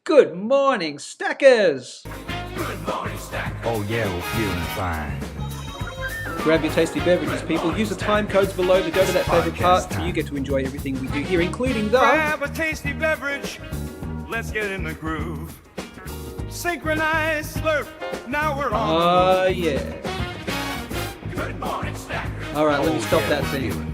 Good morning, Stackers! Good morning, Stackers. Oh yeah, we're feeling fine. Grab your tasty beverages, people. Use the time codes below to go to that favorite part so you get to enjoy everything we do here, including the... Grab a tasty beverage. Let's get in the groove. Synchronized slurp. Now we're on. Oh, yeah. Good morning, Stackers. All right, let me stop that thing.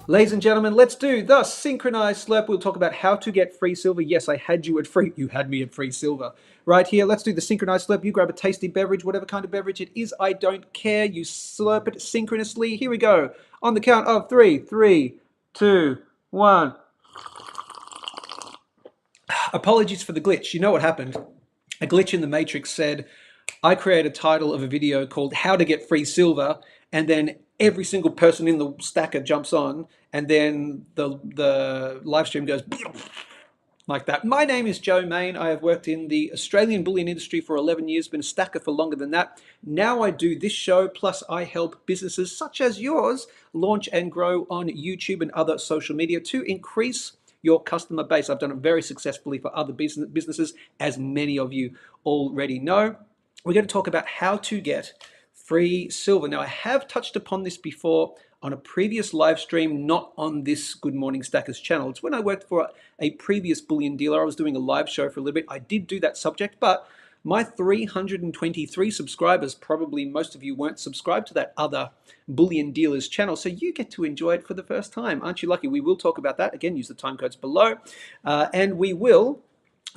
Ladies and gentlemen, let's do the Synchronized Slurp. We'll talk about how to get free silver. Yes, I had you at free. You had me at free silver. Right here, let's do the Synchronized Slurp. You grab a tasty beverage, whatever kind of beverage it is. I don't care. You slurp it synchronously. Here we go. On the count of 3, 3, 2, 1. Apologies for the glitch. You know what happened? A glitch in the Matrix said, I create a title of a video called How to Get Free Silver, and then every single person in the stacker jumps on, and then the live stream goes like that. My name is Joe Main. I have worked in the Australian bullion industry for 11 years, been a stacker for longer than that. Now I do this show, plus I help businesses such as yours launch and grow on YouTube and other social media to increase your customer base. I've done it very successfully for other businesses, as many of you already know. We're going to talk about how to get free silver. Now, I have touched upon this before on a previous live stream, not on this Good Morning Stackers channel. It's when I worked for a previous bullion dealer. I was doing a live show for a little bit. I did do that subject, but my 323 subscribers, probably most of you weren't subscribed to that other bullion dealer's channel, so you get to enjoy it for the first time. Aren't you lucky? We will talk about that. Again, use the time codes below, and we will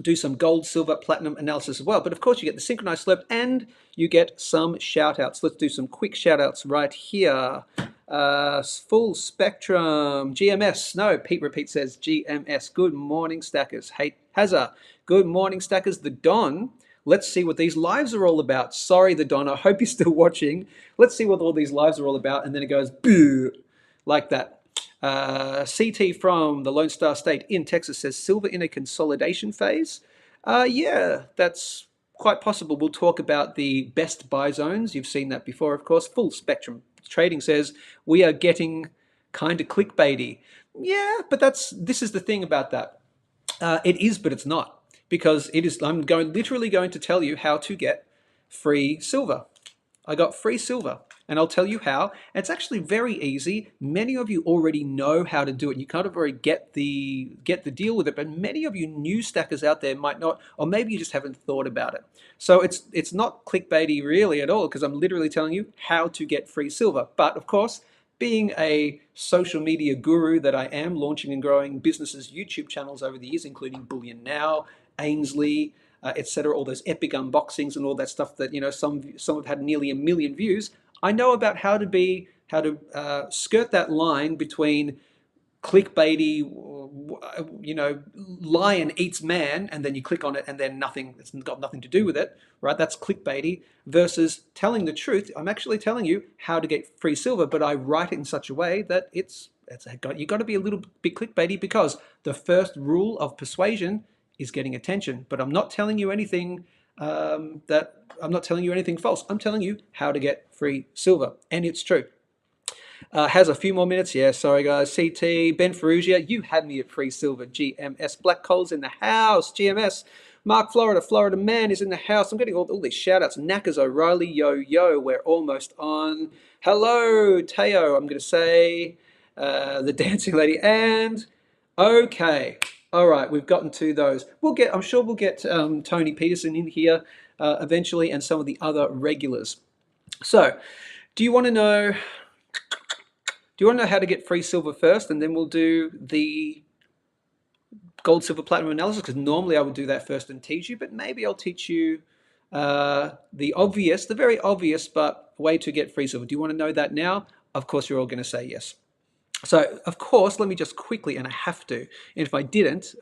do some gold, silver, platinum analysis as well. But of course, you get the Synchronized Slurp and you get some shout-outs. Let's do some quick shout-outs right here. Full Spectrum, GMS. No, Pete Repeat says GMS. Good morning, Stackers. Hey, Hazza. Good morning, Stackers. The Don. Let's see what these lives are all about. Sorry, the Don. I hope you're still watching. Let's see what all these lives are all about. And then it goes, boo, like that. CT from the Lone Star State in Texas says silver in a consolidation phase. Yeah, that's quite possible. We'll talk about the best buy zones. You've seen that before, of course. Full Spectrum Trading says we are getting kind of clickbaity. Yeah, but this is the thing about that. It is, but it's not, because it is. I'm literally going to tell you how to get free silver. I got free silver, and I'll tell you how. It's actually very easy. Many of you already know how to do it. You kind of already get the deal with it, but many of you new stackers out there might not, or maybe you just haven't thought about it. So it's not clickbaity really at all, because I'm literally telling you how to get free silver. But of course, being a social media guru that I am, launching and growing businesses' YouTube channels over the years, including Bullion Now, Ainslie, etc., all those epic unboxings and all that stuff that, you know, some have had nearly 1 million views. I know about how to skirt that line between clickbaity, you know, lion eats man, and then you click on it and then it's got nothing to do with it, right? That's clickbaity, versus telling the truth. I'm actually telling you how to get free silver, but I write it in such a way that you got to be a little bit clickbaity, because the first rule of persuasion is getting attention. But I'm not telling you anything I'm not telling you anything false. I'm telling you how to get free silver, and it's true. Has a few more minutes. Yeah, sorry guys. CT, Ben Ferrugia, you had me at free silver. GMS, Black Coal's in the house. GMS, Mark Florida Man is in the house. I'm getting all these shout outs. Knackers O'Reilly, yo, we're almost on. Hello, Teo, I'm going to say, the dancing lady, and okay. All right, we've gotten to those. I'm sure we'll get Tony Peterson in here eventually, and some of the other regulars. So, do you want to know how to get free silver first, and then we'll do the gold, silver, platinum analysis? Because normally I would do that first and teach you, but maybe I'll teach you the very obvious, but way to get free silver. Do you want to know that now? Of course, you're all going to say yes. So, of course, let me just quickly, and I have to, and if I didn't,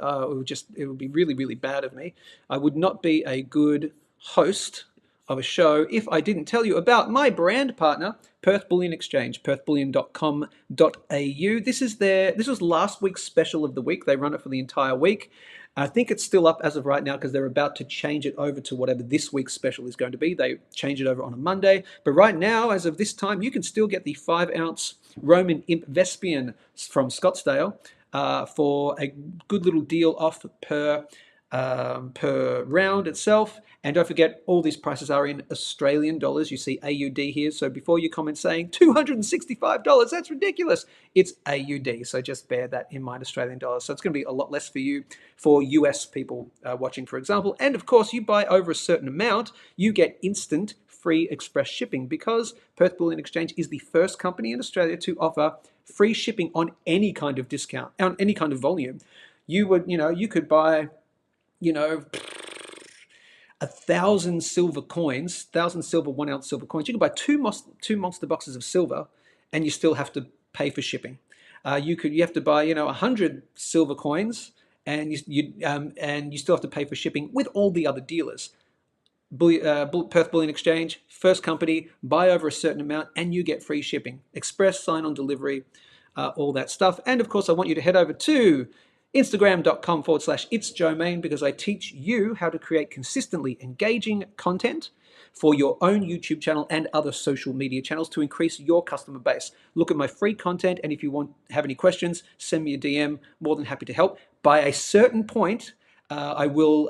it would be really, really bad of me. I would not be a good host of a show if I didn't tell you about my brand partner, Perth Bullion Exchange, perthbullion.com.au. This was last week's special of the week. They run it for the entire week. I think it's still up as of right now, because they're about to change it over to whatever this week's special is going to be. They change it over on a Monday. But right now, as of this time, you can still get the 5-ounce Roman Imp Vespian from Scottsdale for a good little deal off per per round itself. And don't forget, all these prices are in Australian dollars. You see AUD here. So before you comment saying $265, that's ridiculous. It's AUD. So just bear that in mind, Australian dollars. So it's going to be a lot less for you for US people watching, for example. And of course, you buy over a certain amount, you get instant free express shipping, because Perth Bullion Exchange is the first company in Australia to offer free shipping on any kind of discount, on any kind of volume. You could buy, 1,000 silver coins, 1,000 silver 1 ounce silver coins. You can buy two monster boxes of silver, and you still have to pay for shipping. You have to buy 100 silver coins, and you still have to pay for shipping with all the other dealers. Perth Bullion Exchange, first company, buy over a certain amount, and you get free shipping, express, sign-on delivery, all that stuff. And of course, I want you to head over to Instagram.com/itsjoemain, because I teach you how to create consistently engaging content for your own YouTube channel and other social media channels to increase your customer base. Look at my free content, and if you have any questions, send me a DM. More than happy to help. By a certain point, I will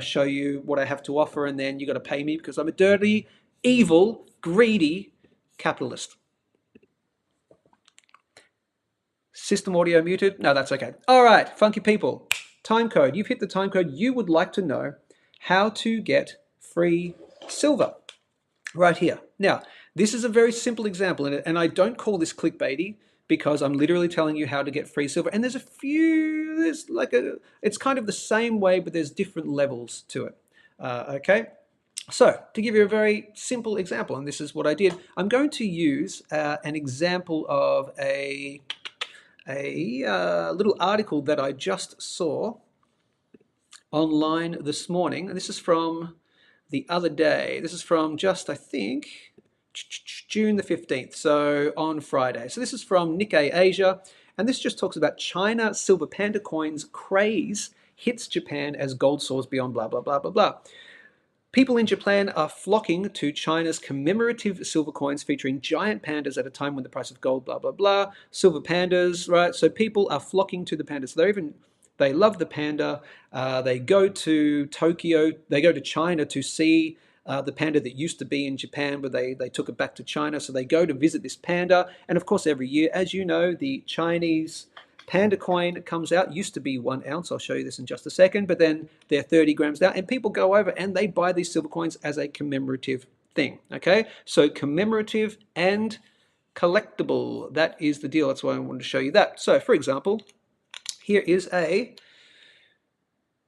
show you what I have to offer, and then you got to pay me, because I'm a dirty, evil, greedy capitalist. System audio muted? No, that's okay. All right, funky people. Time code. You've hit the time code. You would like to know how to get free silver right here. Now, this is a very simple example, and I don't call this clickbaity, because I'm literally telling you how to get free silver. And it's kind of the same way, but there's different levels to it. Okay. So to give you a very simple example, and this is what I did, I'm going to use an example of a little article that I just saw online this morning. And this is from the other day. This is from just, I think, June the 15th, so on Friday. So this is from Nikkei Asia, and this just talks about China silver panda coins craze hits Japan as gold soars beyond blah, blah, blah, blah, blah. People in Japan are flocking to China's commemorative silver coins featuring giant pandas at a time when the price of gold, blah, blah, blah. Silver pandas, right? So people are flocking to the pandas. They love the panda. They go to Tokyo. They go to China to see the panda that used to be in Japan, but they took it back to China. So they go to visit this panda. And of course, every year, as you know, the Chinese panda coin comes out. Used to be 1 ounce. I'll show you this in just a second. But then they're 30 grams now. And people go over and they buy these silver coins as a commemorative thing. Okay? So commemorative and collectible. That is the deal. That's why I wanted to show you that. So, for example, here is a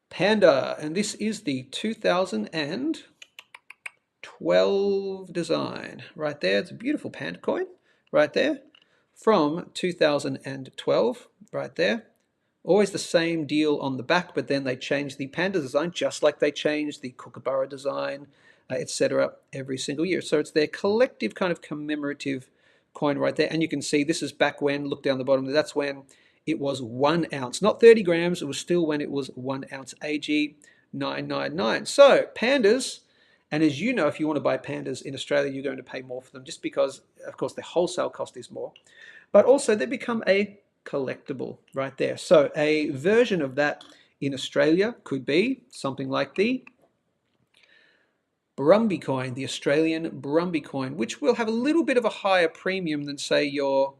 panda. And this is the 2012 design. Right there. It's a beautiful panda coin. Right there. From 2012, right there. Always the same deal on the back, but then they change the panda design, just like they change the kookaburra design, etc. every single year. So it's their collective kind of commemorative coin right there. And you can see this is back when, look down the bottom, that's when it was 1 ounce, not 30 grams. It was still when it was 1 ounce, AG 999. So pandas. And as you know, if you want to buy pandas in Australia, you're going to pay more for them, just because, of course, the wholesale cost is more. But also they become a collectible right there. So a version of that in Australia could be something like the Brumby coin, the Australian Brumby coin, which will have a little bit of a higher premium than, say, your,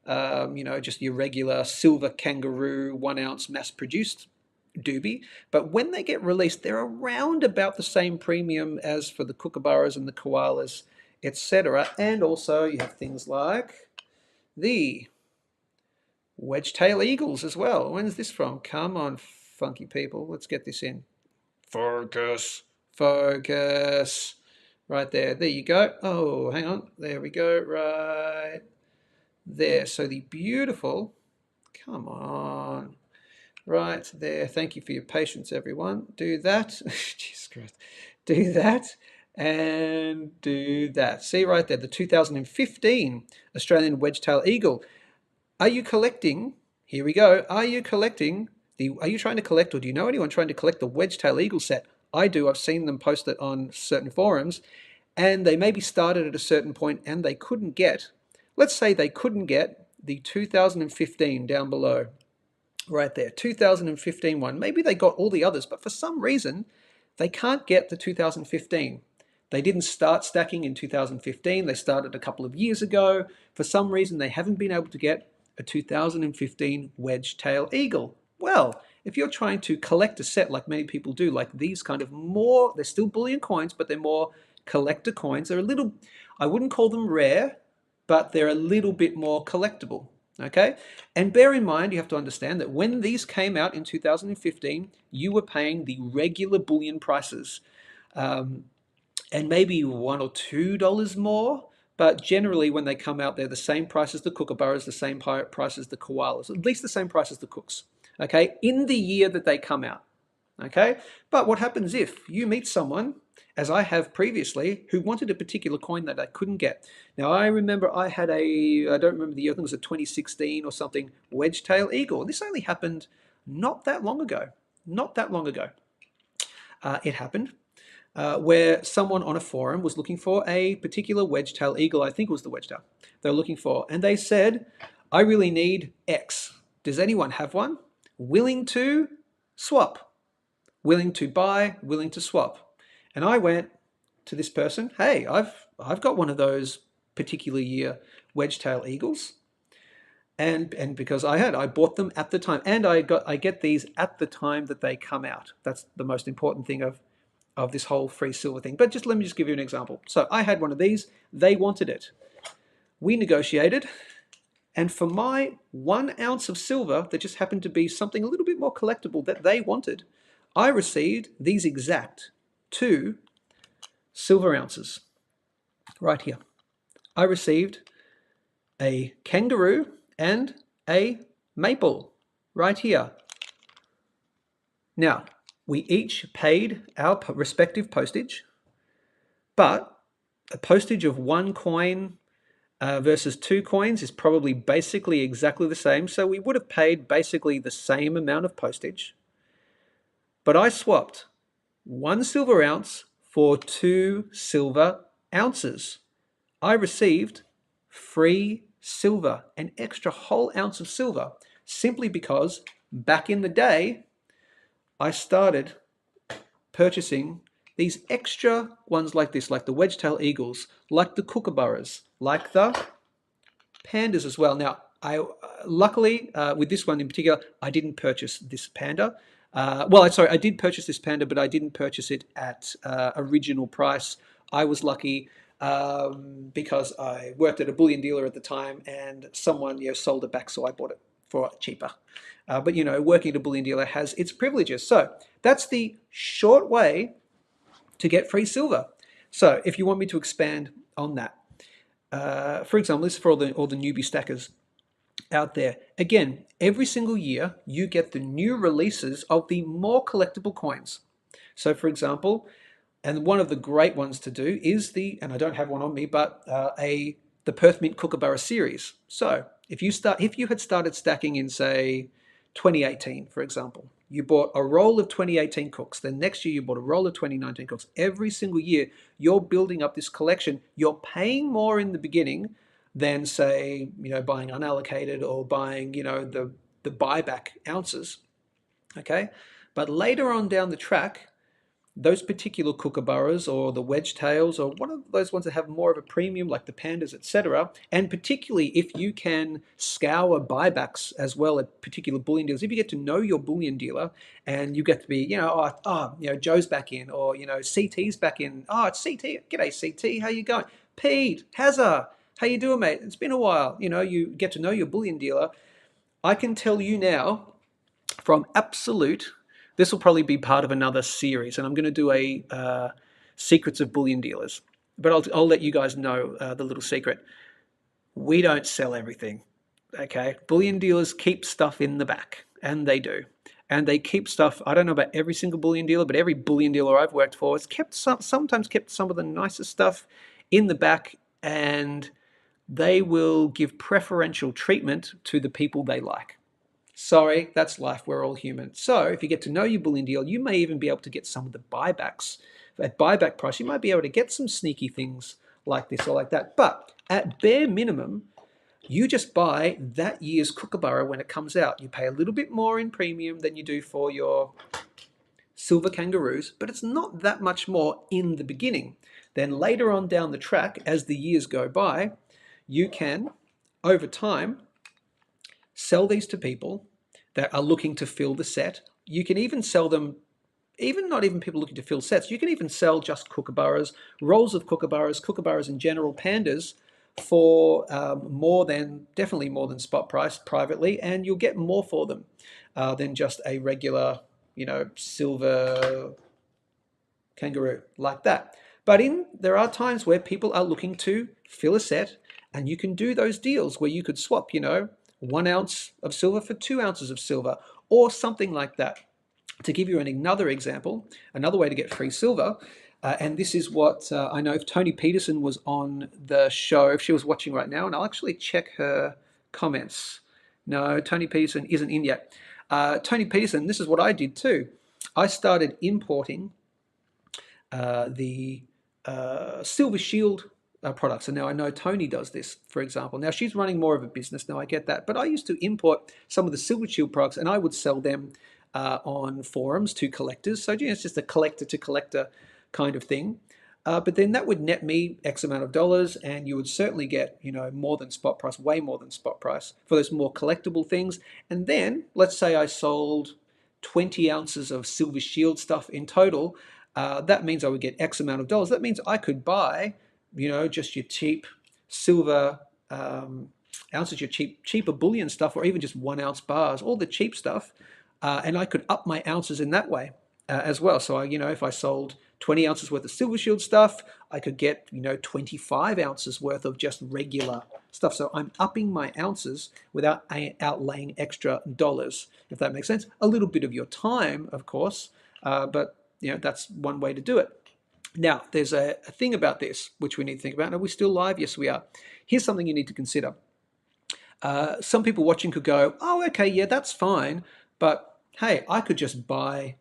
just your regular silver kangaroo 1 ounce mass-produced doobie. But when they get released, they're around about the same premium as for the kookaburras and the koalas, etc. And also you have things like the wedge-tail eagles as well. When's this from? Come on, funky people. Let's get this in. Focus. Focus. Right there. There you go. Oh, hang on. There we go. Right there. So the beautiful, come on. Right there. Thank you for your patience, everyone. Do that. Jesus Christ. Do that. And do that. See right there, the 2015 Australian wedge-tail eagle. Are you collecting? Here we go. Are you collecting? Are you trying to collect, or do you know anyone trying to collect the wedge-tail eagle set? I do. I've seen them posted on certain forums, and they maybe started at a certain point and they couldn't get, let's say they couldn't get the 2015 down below. right there, 2015 one. Maybe they got all the others, but for some reason, they can't get the 2015. They didn't start stacking in 2015. They started a couple of years ago. For some reason, they haven't been able to get a 2015 wedge tail eagle. Well, if you're trying to collect a set like many people do, like these kind of more, they're still bullion coins, but they're more collector coins. They're a little, I wouldn't call them rare, but they're a little bit more collectible. Okay, and bear in mind, you have to understand that when these came out in 2015, you were paying the regular bullion prices, and maybe $1 or $2 more. But generally, when they come out, they're the same price as the kookaburras, the same price as the koalas, at least the same price as the cooks. Okay, in the year that they come out. Okay, but what happens if you meet someone, as I have previously, who wanted a particular coin that I couldn't get? Now, I remember I had I don't remember the year, I think it was a 2016 or something, wedge tail eagle. This only happened not that long ago. Not that long ago. It happened where someone on a forum was looking for a particular wedge tail eagle. I think it was the wedge tail they were looking for. And they said, I really need X. Does anyone have one? Willing to swap. Willing to buy, willing to swap. And I went to this person, hey, I've got one of those particular year wedge tail eagles. And because I bought them at the time, and I get these at the time that they come out. That's the most important thing of this whole free silver thing. But let me give you an example. So I had one of these, they wanted it. We negotiated, and for my 1 ounce of silver that just happened to be something a little bit more collectible that they wanted, I received these exact 2 silver ounces right here. I received a kangaroo and a maple right here. Now, we each paid our respective postage, but a postage of 1 coin versus 2 coins is probably basically exactly the same. So we would have paid basically the same amount of postage. But I swapped 1 silver ounce for 2 silver ounces. I received free silver, an extra whole ounce of silver, simply because back in the day, I started purchasing these extra ones like this, like the wedge-tail eagles, like the kookaburras, like the pandas as well. Now, luckily, with this one in particular, I didn't purchase this panda. I did purchase this panda, but I didn't purchase it at original price. I was lucky because I worked at a bullion dealer at the time, and someone sold it back, so I bought it for cheaper. But working at a bullion dealer has its privileges. So that's the short way to get free silver. So if you want me to expand on that, for example, this is for all the newbie stackers out there. Again, every single year you get the new releases of the more collectible coins. So for example, and one of the great ones to do is and I don't have one on me, but the Perth Mint Kookaburra series. So if you had started stacking in, say, 2018, for example, you bought a roll of 2018 cooks. Then next year you bought a roll of 2019 cooks. Every single year you're building up this collection. You're paying more in the beginning than, say, buying unallocated or buying, the buyback ounces. Okay, but later on down the track, those particular kookaburras or the wedge tails or one of those ones that have more of a premium, like the pandas, etc., and particularly if you can scour buybacks as well at particular bullion dealers, if you get to know your bullion dealer and you get to be, Joe's back in, or CT's back in. Oh, it's CT. G'day, CT. How you going? Pete, Hazza, how you doing, mate? It's been a while. You get to know your bullion dealer. I can tell you now, from absolute. This will probably be part of another series, and I'm going to do a secrets of bullion dealers. But I'll let you guys know the little secret. We don't sell everything, okay? Bullion dealers keep stuff in the back, and they do. And they keep stuff, I don't know about every single bullion dealer, but every bullion dealer I've worked for has sometimes kept some of the nicest stuff in the back, and they will give preferential treatment to the people they like. Sorry, that's life. We're all human. So if you get to know your bullion deal, you may even be able to get some of the buybacks. At buyback price, you might be able to get some sneaky things like this or like that. But at bare minimum, You just buy that year's Kookaburra when it comes out. You pay a little bit more in premium than you do for your silver kangaroos, but it's not that much more in the beginning. Then later on down the track, as the years go by, you can, over time, sell these to people that are looking to fill the set. You can even sell them, even not even people looking to fill sets. You can even sell just kookaburras, rolls of kookaburras, kookaburras in general, pandas, for definitely more than spot price privately, and you'll get more for them than just a regular, silver kangaroo like that. But there are times where people are looking to fill a set, and you can do those deals where you could swap, 1 ounce of silver for 2 ounces of silver, or something like that. To give you another example, another way to get free silver, and this is what I know if Tony Peterson was on the show, if she was watching right now, and I'll actually check her comments. No, Tony Peterson isn't in yet. Tony Peterson, this is what I did too. I started importing the Silver Shield products. And now I know Tony does this, for example. Now she's running more of a business now, I get that. But I used to import some of the Silver Shield products and I would sell them on forums to collectors. So it's just a collector to collector kind of thing. But then that would net me X amount of dollars, and you would certainly get, more than spot price, way more than spot price for those more collectible things. And then let's say I sold 20 ounces of Silver Shield stuff in total. That means I would get X amount of dollars. That means I could buy, just your cheap silver ounces, your cheaper bullion stuff, or even just 1 ounce bars, all the cheap stuff. And I could up my ounces in that way as well. So, if I sold 20 ounces worth of Silver Shield stuff, I could get, 25 ounces worth of just regular stuff. So I'm upping my ounces without outlaying extra dollars, if that makes sense. A little bit of your time, of course, but that's one way to do it. Now, there's a thing about this which we need to think about. Are we still live? Yes, we are. Here's something you need to consider. Some people watching could go, oh, okay, yeah, that's fine. But hey, I could just buy,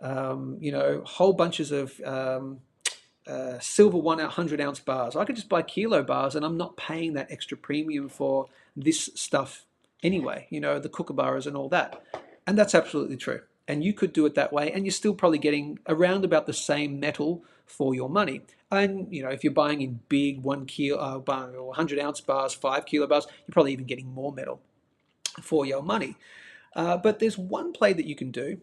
whole bunches of silver 100 ounce bars. I could just buy kilo bars and I'm not paying that extra premium for this stuff anyway, the kookaburras and all that. And that's absolutely true. And you could do it that way, and you're still probably getting around about the same metal for your money. And if you're buying in big 1 kilo, 100 ounce bars, 5 kilo bars, you're probably even getting more metal for your money. But there's one play that you can do,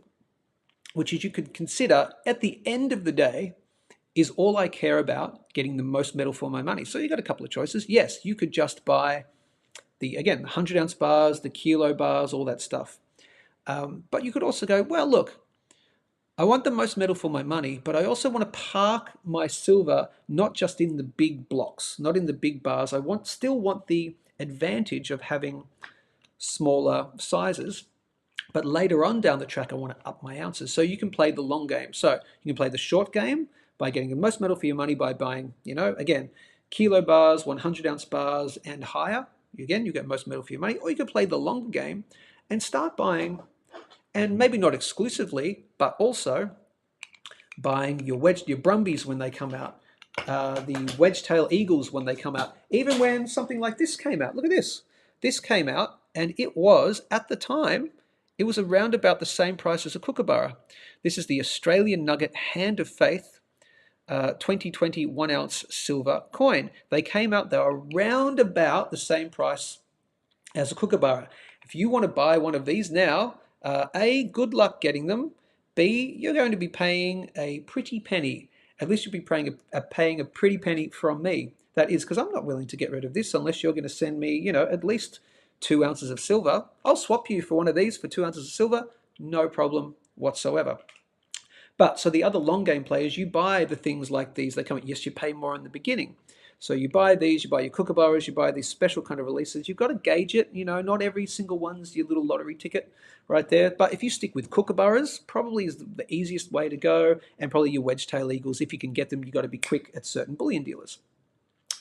which is you could consider at the end of the day, is all I care about getting the most metal for my money? So you've got a couple of choices. Yes, you could just buy the 100 ounce bars, the kilo bars, all that stuff. But you could also go, well, look, I want the most metal for my money, but I also want to park my silver not just in the big blocks, not in the big bars. I still want the advantage of having smaller sizes, but later on down the track, I want to up my ounces. So you can play the long game. So you can play the short game by getting the most metal for your money by buying, again, kilo bars, 100 ounce bars and higher. Again, you get most metal for your money. Or you could play the longer game and start buying, and maybe not exclusively, but also buying your brumbies when they come out, the wedge-tail eagles when they come out, even when something like this came out. Look at this. This came out, and it was, at the time, it was around about the same price as a kookaburra. This is the Australian Nugget Hand of Faith 2020 1 ounce silver coin. They came out, they were around about the same price as a kookaburra. If you want to buy one of these now, A, good luck getting them. B, you're going to be paying a pretty penny. At least you'll be paying a pretty penny from me. That is because I'm not willing to get rid of this unless you're going to send me, at least 2 ounces of silver. I'll swap you for one of these for 2 ounces of silver. No problem whatsoever. But so the other long game players, you buy the things like these. They come, yes, you pay more in the beginning. So you buy these, you buy your kookaburras, you buy these special kind of releases. You've got to gauge it, not every single one's your little lottery ticket right there. But if you stick with kookaburras, probably is the easiest way to go, and probably your wedge-tail eagles. If you can get them, you've got to be quick at certain bullion dealers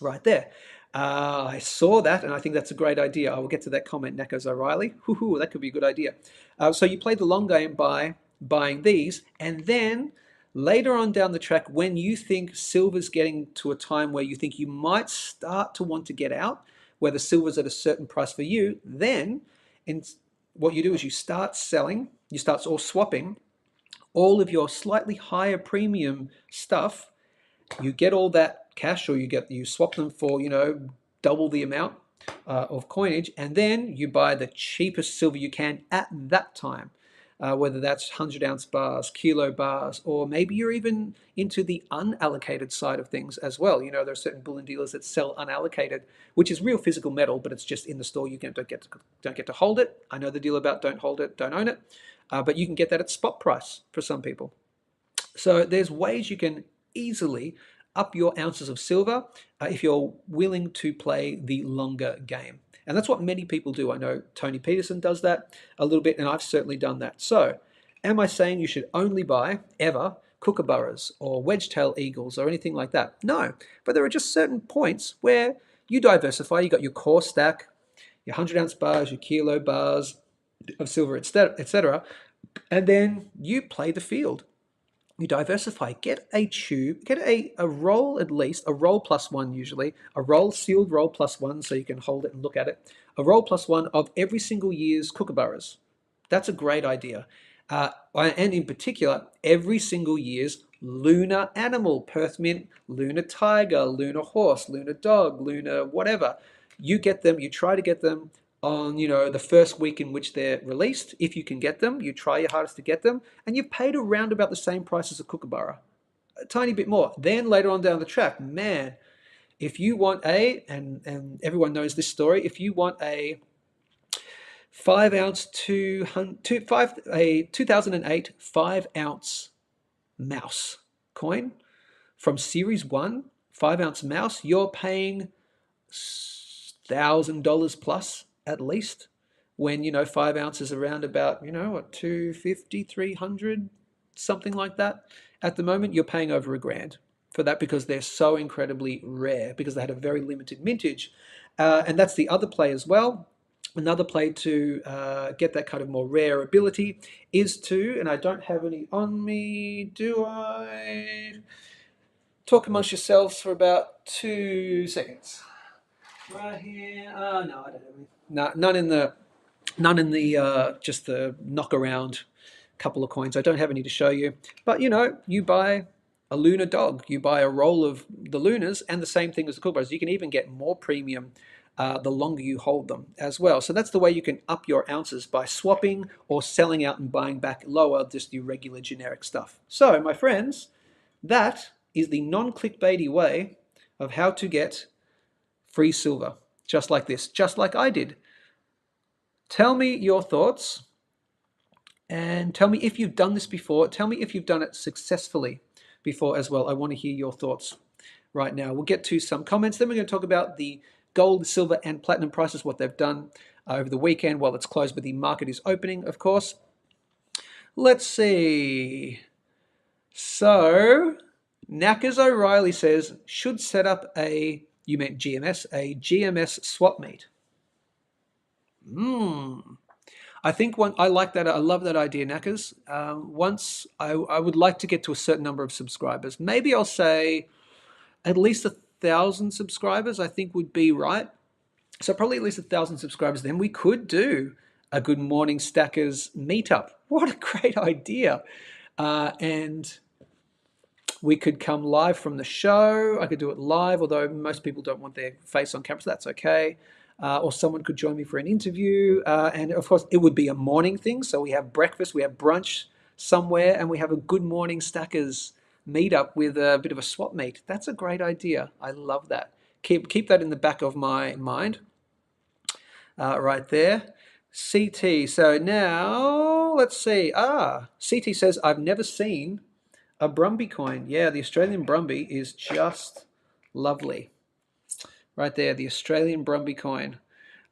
right there. I saw that, and I think that's a great idea. I will get to that comment, Nakos O'Reilly. Hoo-hoo, that could be a good idea. So you play the long game by buying these, and then later on down the track, when you think silver's getting to a time where you think you might start to want to get out, where the silver's at a certain price for you, then what you do is you start selling, you start or swapping all of your slightly higher premium stuff. You get all that cash, or you swap them for double the amount of coinage, and then you buy the cheapest silver you can at that time. Whether that's 100-ounce bars, kilo bars, or maybe you're even into the unallocated side of things as well. There are certain bullion dealers that sell unallocated, which is real physical metal, but it's just in the store. You don't get to hold it. I know the deal about don't hold it, don't own it, but you can get that at spot price for some people. So there's ways you can easily up your ounces of silver if you're willing to play the longer game. And that's what many people do. I know Tony Peterson does that a little bit, and I've certainly done that. So am I saying you should only buy, ever, kookaburras or wedge-tail eagles or anything like that? No, but there are just certain points where you diversify. You got your core stack, your 100-ounce bars, your kilo bars of silver, etc., and then you play the field. You diversify. Get a tube, get a roll, at least a roll plus one, usually a roll, sealed roll plus one, so you can hold it and look at it. A roll plus one of every single year's kookaburras. That's a great idea. And in particular, every single year's lunar animal: Perth mint, lunar tiger, lunar horse, lunar dog, lunar whatever. You get them. You try to get them on the first week in which they're released. If you can get them, you try your hardest to get them, and you've paid around about the same price as a kookaburra, a tiny bit more. Then later on down the track, man, if you want and everyone knows this story, if you want a 5-ounce 2008 5-ounce mouse coin from Series 1, 5-ounce mouse, you're paying $1,000 plus at least, when 5 ounces around about what, 250, 300, something like that. At the moment, you're paying over $1,000 for that, because they're so incredibly rare, because they had a very limited mintage. And that's the other play as well. Another play to get that kind of more rare ability is to, and I don't have any on me, do I? Talk amongst yourselves for about 2 seconds. Right here. No, I don't have any. No, none in the just the knock around couple of coins. I don't have any to show you. But you buy a lunar dog, you buy a roll of the lunars, and the same thing as the kookaburras. You can even get more premium the longer you hold them as well. So that's the way you can up your ounces, by swapping or selling out and buying back lower, just the regular generic stuff. So my friends, that is the non-clickbaity way of how to get free silver, just like this, just like I did. Tell me your thoughts, and tell me if you've done this before. Tell me if you've done it successfully before as well. I want to hear your thoughts right now. We'll get to some comments, then we're going to talk about the gold, silver, and platinum prices, what they've done over the weekend while it's closed, but the market is opening, of course. Let's see. So, Knackers O'Reilly says, should set up a GMS swap meet. I think I like that. I love that idea, Knackers. Once I would like to get to a certain number of subscribers. Maybe I'll say at least 1,000 subscribers, I think would be right. So probably at least 1,000 subscribers. Then we could do a Good Morning Stackers meetup. What a great idea. And we could come live from the show. I could do it live, although most people don't want their face on camera, so that's okay. Or someone could join me for an interview. And of course, it would be a morning thing. So we have breakfast, we have brunch somewhere, and we have a Good Morning Stackers meetup with a bit of a swap meet. That's a great idea. I love that. Keep that in the back of my mind. Right there. CT. So now, let's see. CT says, I've never seen a Brumby coin. Yeah, the Australian Brumby is just lovely. Right there, the Australian Brumby coin.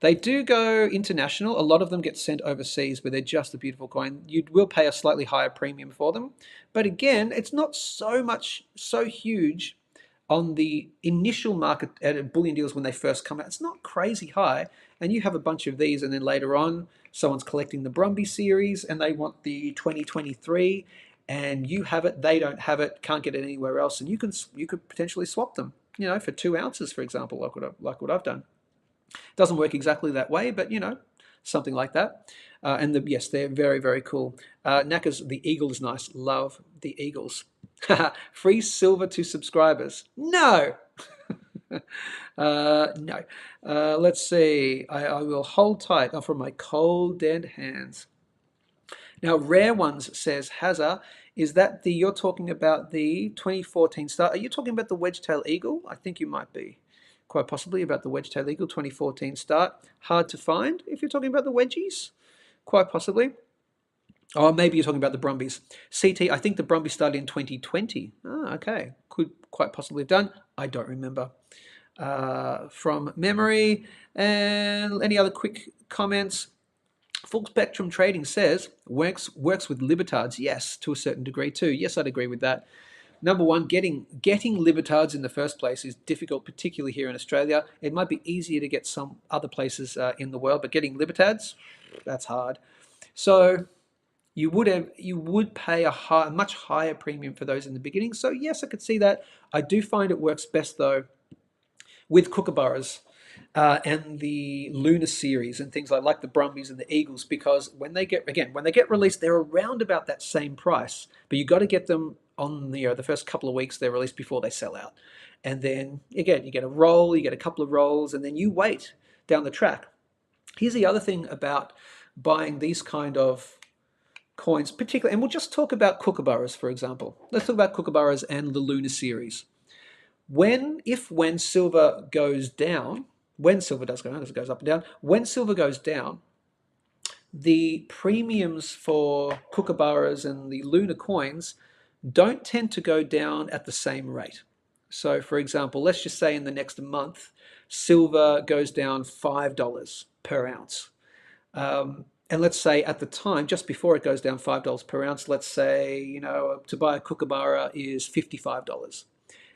They do go international. A lot of them get sent overseas, but they're just a beautiful coin. You will pay a slightly higher premium for them. But again, it's not so huge on the initial market at bullion deals when they first come out. It's not crazy high. And you have a bunch of these, and then later on, someone's collecting the Brumby series, and they want the 2023, and you have it, they don't have it, can't get it anywhere else, and you could potentially swap them, for 2 ounces, for example, like what I've done. Doesn't work exactly that way, but you know, something like that. And yes, they're very, very cool. Knackers, the eagle is nice. Love the eagles. Free silver to subscribers. No. No. Let's see. I will hold tight from my cold, dead hands. Now, Rare Ones says, Hazza, is that you're talking about the 2014 start? Are you talking about the Wedgetail Eagle? I think you might be. Quite possibly about the Wedgetail Eagle 2014 start. Hard to find if you're talking about the Wedgies. Quite possibly. Or maybe you're talking about the Brumbies. CT, I think the Brumbies started in 2020. Ah, okay. Could quite possibly have done. I don't remember. From memory. And any other quick comments? Full Spectrum Trading says, works with libertards. Yes, to a certain degree too. Yes, I'd agree with that. Number one, getting libertards in the first place is difficult, particularly here in Australia. It might be easier to get some other places in the world, but getting libertards, that's hard. So you would pay a much higher premium for those in the beginning. So yes, I could see that. I do find it works best though with kookaburras and the Lunar series and things like the Brumbies and the Eagles, because when they get released, they're around about that same price. But you got to get them on the first couple of weeks they're released before they sell out. And then again, you get a roll, you get a couple of rolls, and then you wait down the track. Here's the other thing about buying these kind of coins, particularly, and we'll just talk about kookaburras, for example. Let's talk about kookaburras and the Lunar series. When silver goes down, when silver does go down, because it goes up and down, when silver goes down, the premiums for kookaburras and the Lunar coins don't tend to go down at the same rate. So, for example, let's just say in the next month, silver goes down $5 per ounce. And let's say at the time, just before it goes down $5 per ounce, let's say, to buy a kookaburra is $55.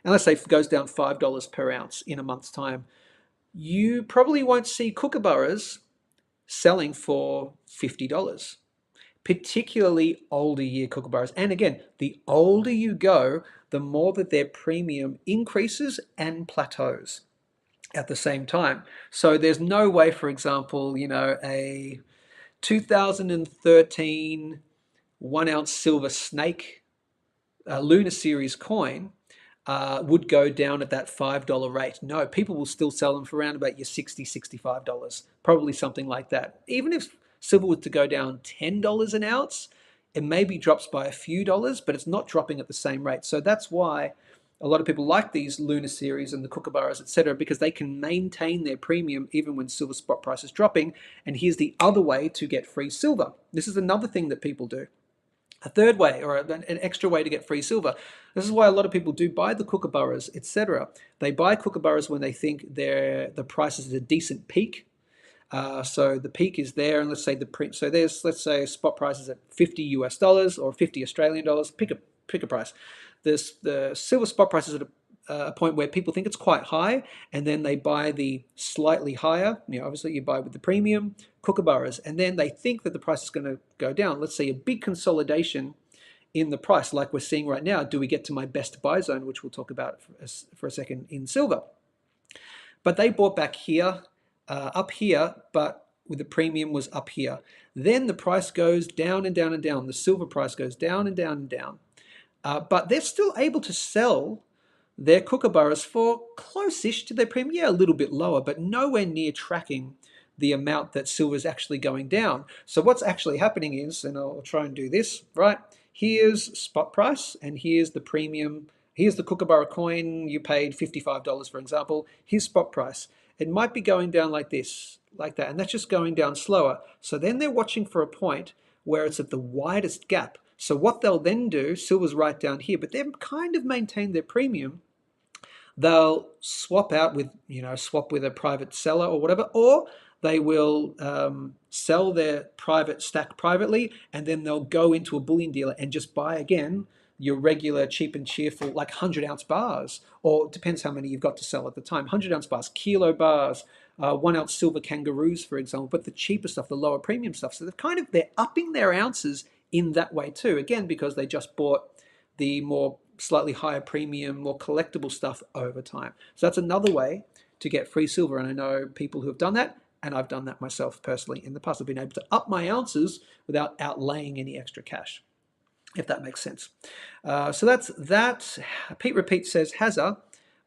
And let's say it goes down $5 per ounce in a month's time. You probably won't see kookaburras selling for $50, particularly older year kookaburras. And again, the older you go, the more that their premium increases and plateaus at the same time. So there's no way, for example, a 2013 1 ounce silver snake Lunar series coin would go down at that $5 rate. No, people will still sell them for around about your $60, $65, probably something like that. Even if silver was to go down $10 an ounce, it maybe drops by a few dollars, but it's not dropping at the same rate. So that's why a lot of people like these Lunar series and the kookaburras, etc., because they can maintain their premium even when silver spot price is dropping. And here's the other way to get free silver. This is another thing that people do. A third way, or an extra way to get free silver. This is why a lot of people do buy the kookaburras, etc. They buy kookaburras when they think the price is at a decent peak. So the peak is there, and let's say let's say spot price is at $50 or 50 Australian dollars. Pick a price. The silver spot price is at a point where people think it's quite high, and then they buy the slightly higher, obviously you buy with the premium kookaburras, and then they think that the price is going to go down. Let's say a big consolidation in the price like we're seeing right now. Do we get to my best buy zone, which we'll talk about for a second in silver? But they bought back here, up here, but with the premium was up here. Then the price goes down and down and down. The silver price goes down and down and down. But they're still able to sell their kookaburras for close-ish to their premium. Yeah, a little bit lower, but nowhere near tracking the amount that silver is actually going down. So what's actually happening is, and I'll try and do this, right? Here's spot price, and here's the premium. Here's the kookaburra coin. You paid $55, for example. Here's spot price. It might be going down like this, like that, and that's just going down slower. So then they're watching for a point where it's at the widest gap. So what they'll then do, silver's right down here, but they've kind of maintained their premium. They'll swap out with, swap with a private seller or whatever, or they will sell their private stack privately, and then they'll go into a bullion dealer and just buy again your regular cheap and cheerful, like 100-ounce bars, or it depends how many you've got to sell at the time. 100-ounce bars, kilo bars, 1 ounce silver kangaroos, for example, but the cheaper stuff, the lower premium stuff. So they're upping their ounces in that way too. Again, because they just bought the more slightly higher premium, more collectible stuff over time. So that's another way to get free silver. And I know people who have done that, and I've done that myself personally in the past. I've been able to up my ounces without outlaying any extra cash, if that makes sense. So that's that. Pete Repeat says, Hazza,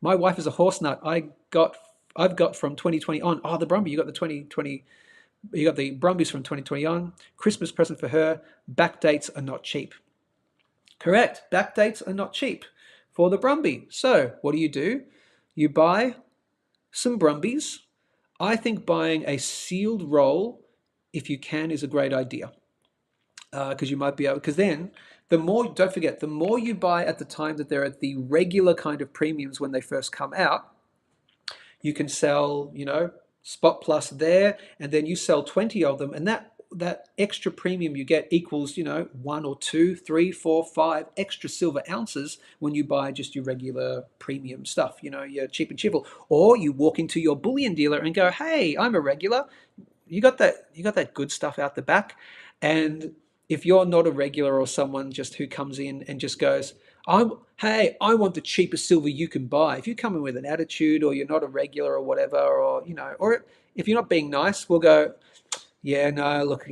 my wife is a horse nut. I've got from 2020 on. Oh, the Brumby, you got the 2020. You got the Brumbies from 2020 on. Christmas present for her. Back dates are not cheap. Correct. Back dates are not cheap for the Brumby. So what do? You buy some Brumbies. I think buying a sealed roll, if you can, is a great idea. Because you might be able, because then don't forget, the more you buy at the time that they're at the regular kind of premiums when they first come out, you can sell, spot plus there, and then you sell 20 of them, and that extra premium you get equals, 1 or 2, 3, 4, 5 extra silver ounces when you buy just your regular premium stuff, your cheap and cheerful. Or you walk into your bullion dealer and go, hey, I'm a regular. You got that good stuff out the back. And if you're not a regular or someone just who comes in and just goes, hey, I want the cheapest silver you can buy. If you come in with an attitude, or you're not a regular or whatever, or or if you're not being nice, we'll go, yeah, no, look,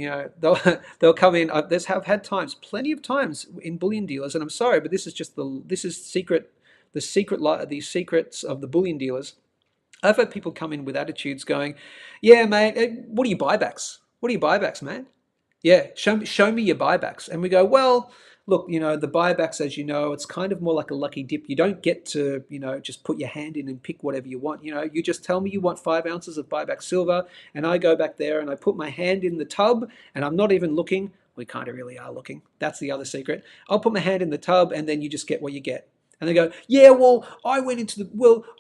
they'll come in. I've had times, plenty of times in bullion dealers, and I'm sorry, but this is the secrets of the bullion dealers. I've had people come in with attitudes going, yeah, mate, what are your buybacks? What are your buybacks, man? Yeah, show me your buybacks. And we go, well, look, the buybacks, as you know, it's kind of more like a lucky dip. You don't get to, just put your hand in and pick whatever you want. You just tell me you want 5 ounces of buyback silver, and I go back there and I put my hand in the tub, and I'm not even looking. We kind of really are looking. That's the other secret. I'll put my hand in the tub, and then you just get what you get. And they go, yeah, well, I want to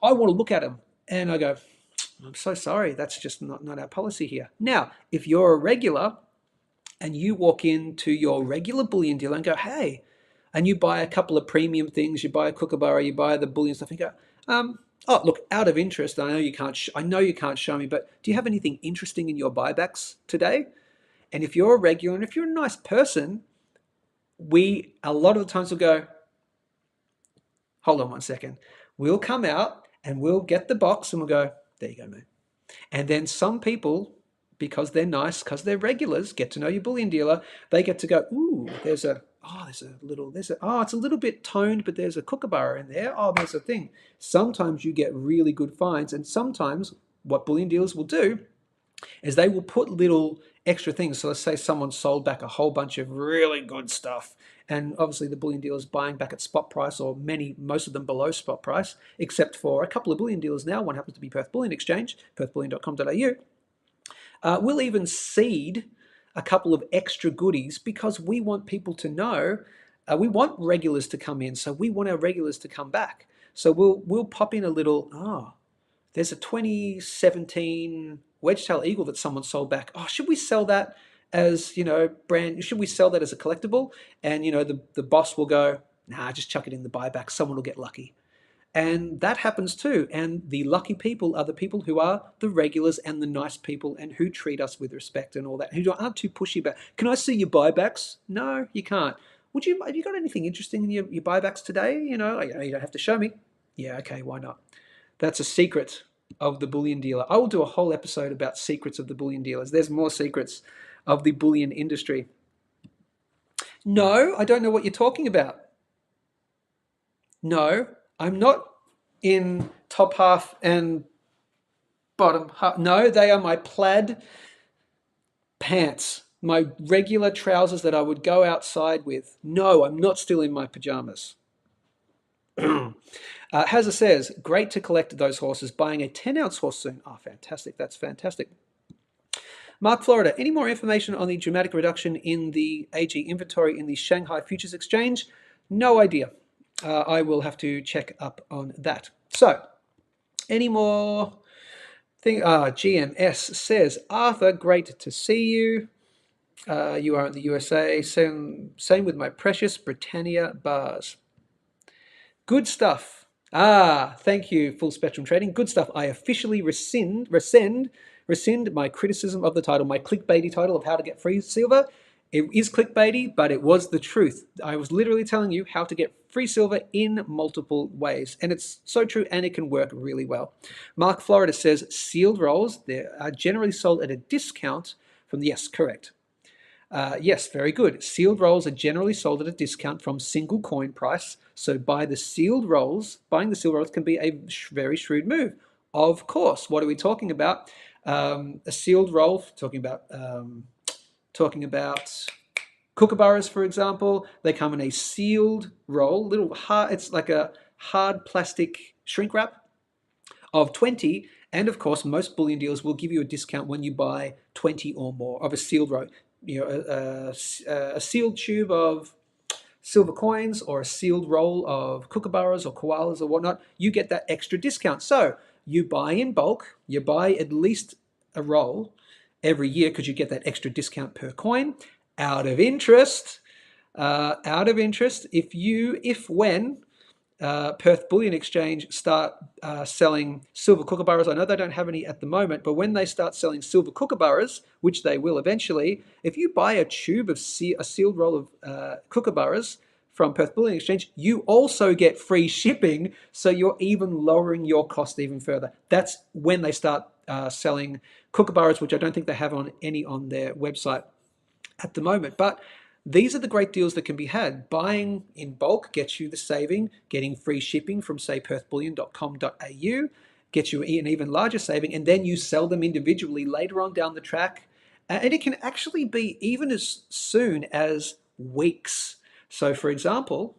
look at them. And I go, I'm so sorry. That's just not our policy here. Now, if you're a regular, and you walk into your regular bullion dealer and go, hey, and you buy a couple of premium things, you buy a kookaburra, you buy the bullion stuff, and you go, oh, look, out of interest, I know you can't show me, but do you have anything interesting in your buybacks today? And if you're a regular, and if you're a nice person, a lot of the times will go, hold on one second. We'll come out and we'll get the box and we'll go, there you go, mate. And then some people, because they're nice, because they're regulars, get to know your bullion dealer, they get to go, ooh, it's a little bit toned, but there's a kookaburra in there. Oh, there's a thing. Sometimes you get really good finds, and sometimes what bullion dealers will do is they will put little extra things. So let's say someone sold back a whole bunch of really good stuff, and obviously the bullion dealer's buying back at spot price, or most of them below spot price, except for a couple of bullion dealers now. One happens to be Perth Bullion Exchange, perthbullion.com.au. We'll even seed a couple of extra goodies because we want people to know, we want regulars to come in, so we want our regulars to come back. So we'll pop in a little, there's a 2017 Wedgetail Eagle that someone sold back. Oh, should we sell that as, should we sell that as a collectible? And, the boss will go, nah, just chuck it in the buyback. Someone will get lucky. And that happens too. And the lucky people are the people who are the regulars and the nice people and who treat us with respect and all that, who aren't too pushy about, can I see your buybacks? No, you can't. Have you got anything interesting in your buybacks today? You don't have to show me. Yeah, okay, why not? That's a secret of the bullion dealer. I will do a whole episode about secrets of the bullion dealers. There's more secrets of the bullion industry. No, I don't know what you're talking about. No, I'm not in top half and bottom half. No, they are my plaid pants, my regular trousers that I would go outside with. No, I'm not still in my pajamas. Hazza says, great to collect those horses. Buying a 10-ounce horse soon. Oh, fantastic. That's fantastic. Mark, Florida, any more information on the dramatic reduction in the AG inventory in the Shanghai Futures Exchange? No idea. I will have to check up on that. So, any more thing? GMS says, Arthur, great to see you. You are in the USA. Same with my precious Britannia bars. Good stuff. Thank you, Full Spectrum Trading. Good stuff. I officially rescind my criticism of the title, my clickbaity title of how to get free silver. It is clickbaity, but it was the truth. I was literally telling you how to get free silver in multiple ways. And it's so true, and it can work really well. Mark Florida says sealed rolls, they are generally sold at a discount from the, yes, correct. Yes, very good. Sealed rolls are generally sold at a discount from single coin price. So buying the sealed rolls can be a very shrewd move. Of course. What are we talking about? A sealed roll, talking about kookaburras, for example. They come in a sealed roll, little hard. It's like a hard plastic shrink wrap of 20. And of course, most bullion dealers will give you a discount when you buy 20 or more of a sealed roll. You know, a sealed tube of silver coins or a sealed roll of kookaburras or koalas or whatnot, you get that extra discount. So you buy in bulk, you buy at least a roll every year because you get that extra discount per coin. Out of interest, if when Perth Bullion Exchange start selling silver kookaburras. I know they don't have any at the moment, but when they start selling silver kookaburras, which they will eventually, if you buy a tube of a sealed roll of kookaburras from Perth Bullion Exchange, you also get free shipping, so you're even lowering your cost even further. That's when they start selling kookaburras, which I don't think they have any on their website at the moment. But these are the great deals that can be had. Buying in bulk gets you the saving. Getting free shipping from, say, perthbullion.com.au gets you an even larger saving. And then you sell them individually later on down the track. And it can actually be even as soon as weeks. So, for example,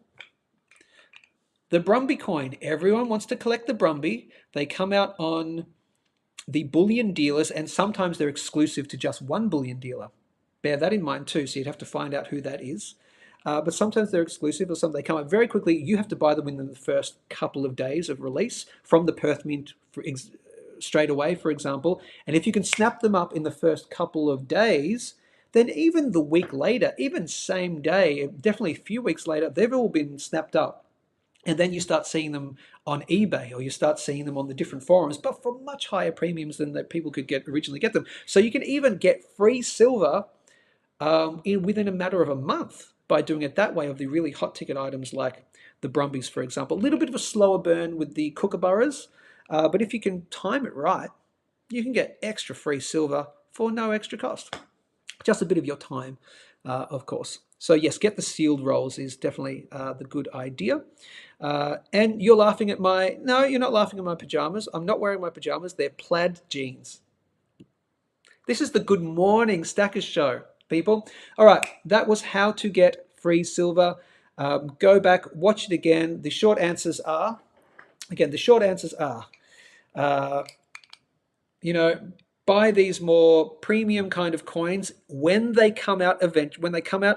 the Brumby coin. Everyone wants to collect the Brumby. They come out on the bullion dealers, and sometimes they're exclusive to just one bullion dealer. Bear that in mind too, so you'd have to find out who that is. But sometimes they're exclusive, or some they come up very quickly. You have to buy them within the first couple of days of release from the Perth Mint straight away, for example. And if you can snap them up in the first couple of days, then even the week later, even same day, definitely a few weeks later, they've all been snapped up. And then you start seeing them on eBay, or you start seeing them on the different forums, but for much higher premiums than that people could originally get them. So you can even get free silver within a matter of a month by doing it that way, of the really hot ticket items like the Brumbies, for example. A little bit of a slower burn with the kookaburras, but if you can time it right, you can get extra free silver for no extra cost. Just a bit of your time, of course. So yes, get the sealed rolls is definitely the good idea. And you're laughing at no, you're not laughing at my pajamas. I'm not wearing my pajamas. They're plaid jeans. This is the Good Morning Stackers show, people. All right, that was how to get free silver. Go back, watch it again. The short answers are, buy these more premium kind of coins when they come out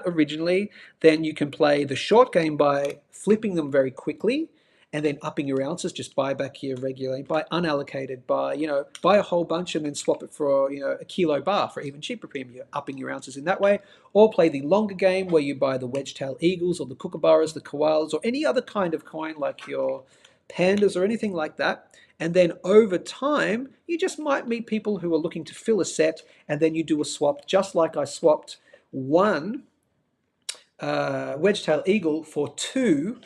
originally. Then you can play the short game by flipping them very quickly and then upping your ounces. Just buy back here regularly, buy unallocated, buy a whole bunch and then swap it for a kilo bar for even cheaper premium. You're upping your ounces in that way. Or play the longer game where you buy the wedge-tail eagles or the kookaburras, the koalas, or any other kind of coin like your pandas or anything like that. And then over time, you just might meet people who are looking to fill a set, and then you do a swap, just like I swapped one wedge-tail eagle for two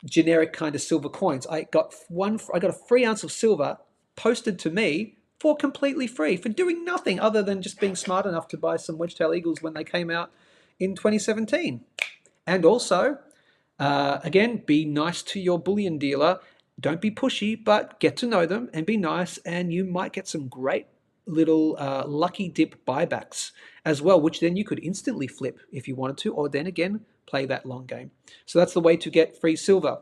generic kind of silver coins. I got a free ounce of silver posted to me for completely free, for doing nothing other than just being smart enough to buy some wedge-tail eagles when they came out in 2017. And also, again, be nice to your bullion dealer. Don't be pushy, but get to know them and be nice, and you might get some great little lucky dip buybacks as well, which then you could instantly flip if you wanted to, or then again, play that long game. So that's the way to get free silver.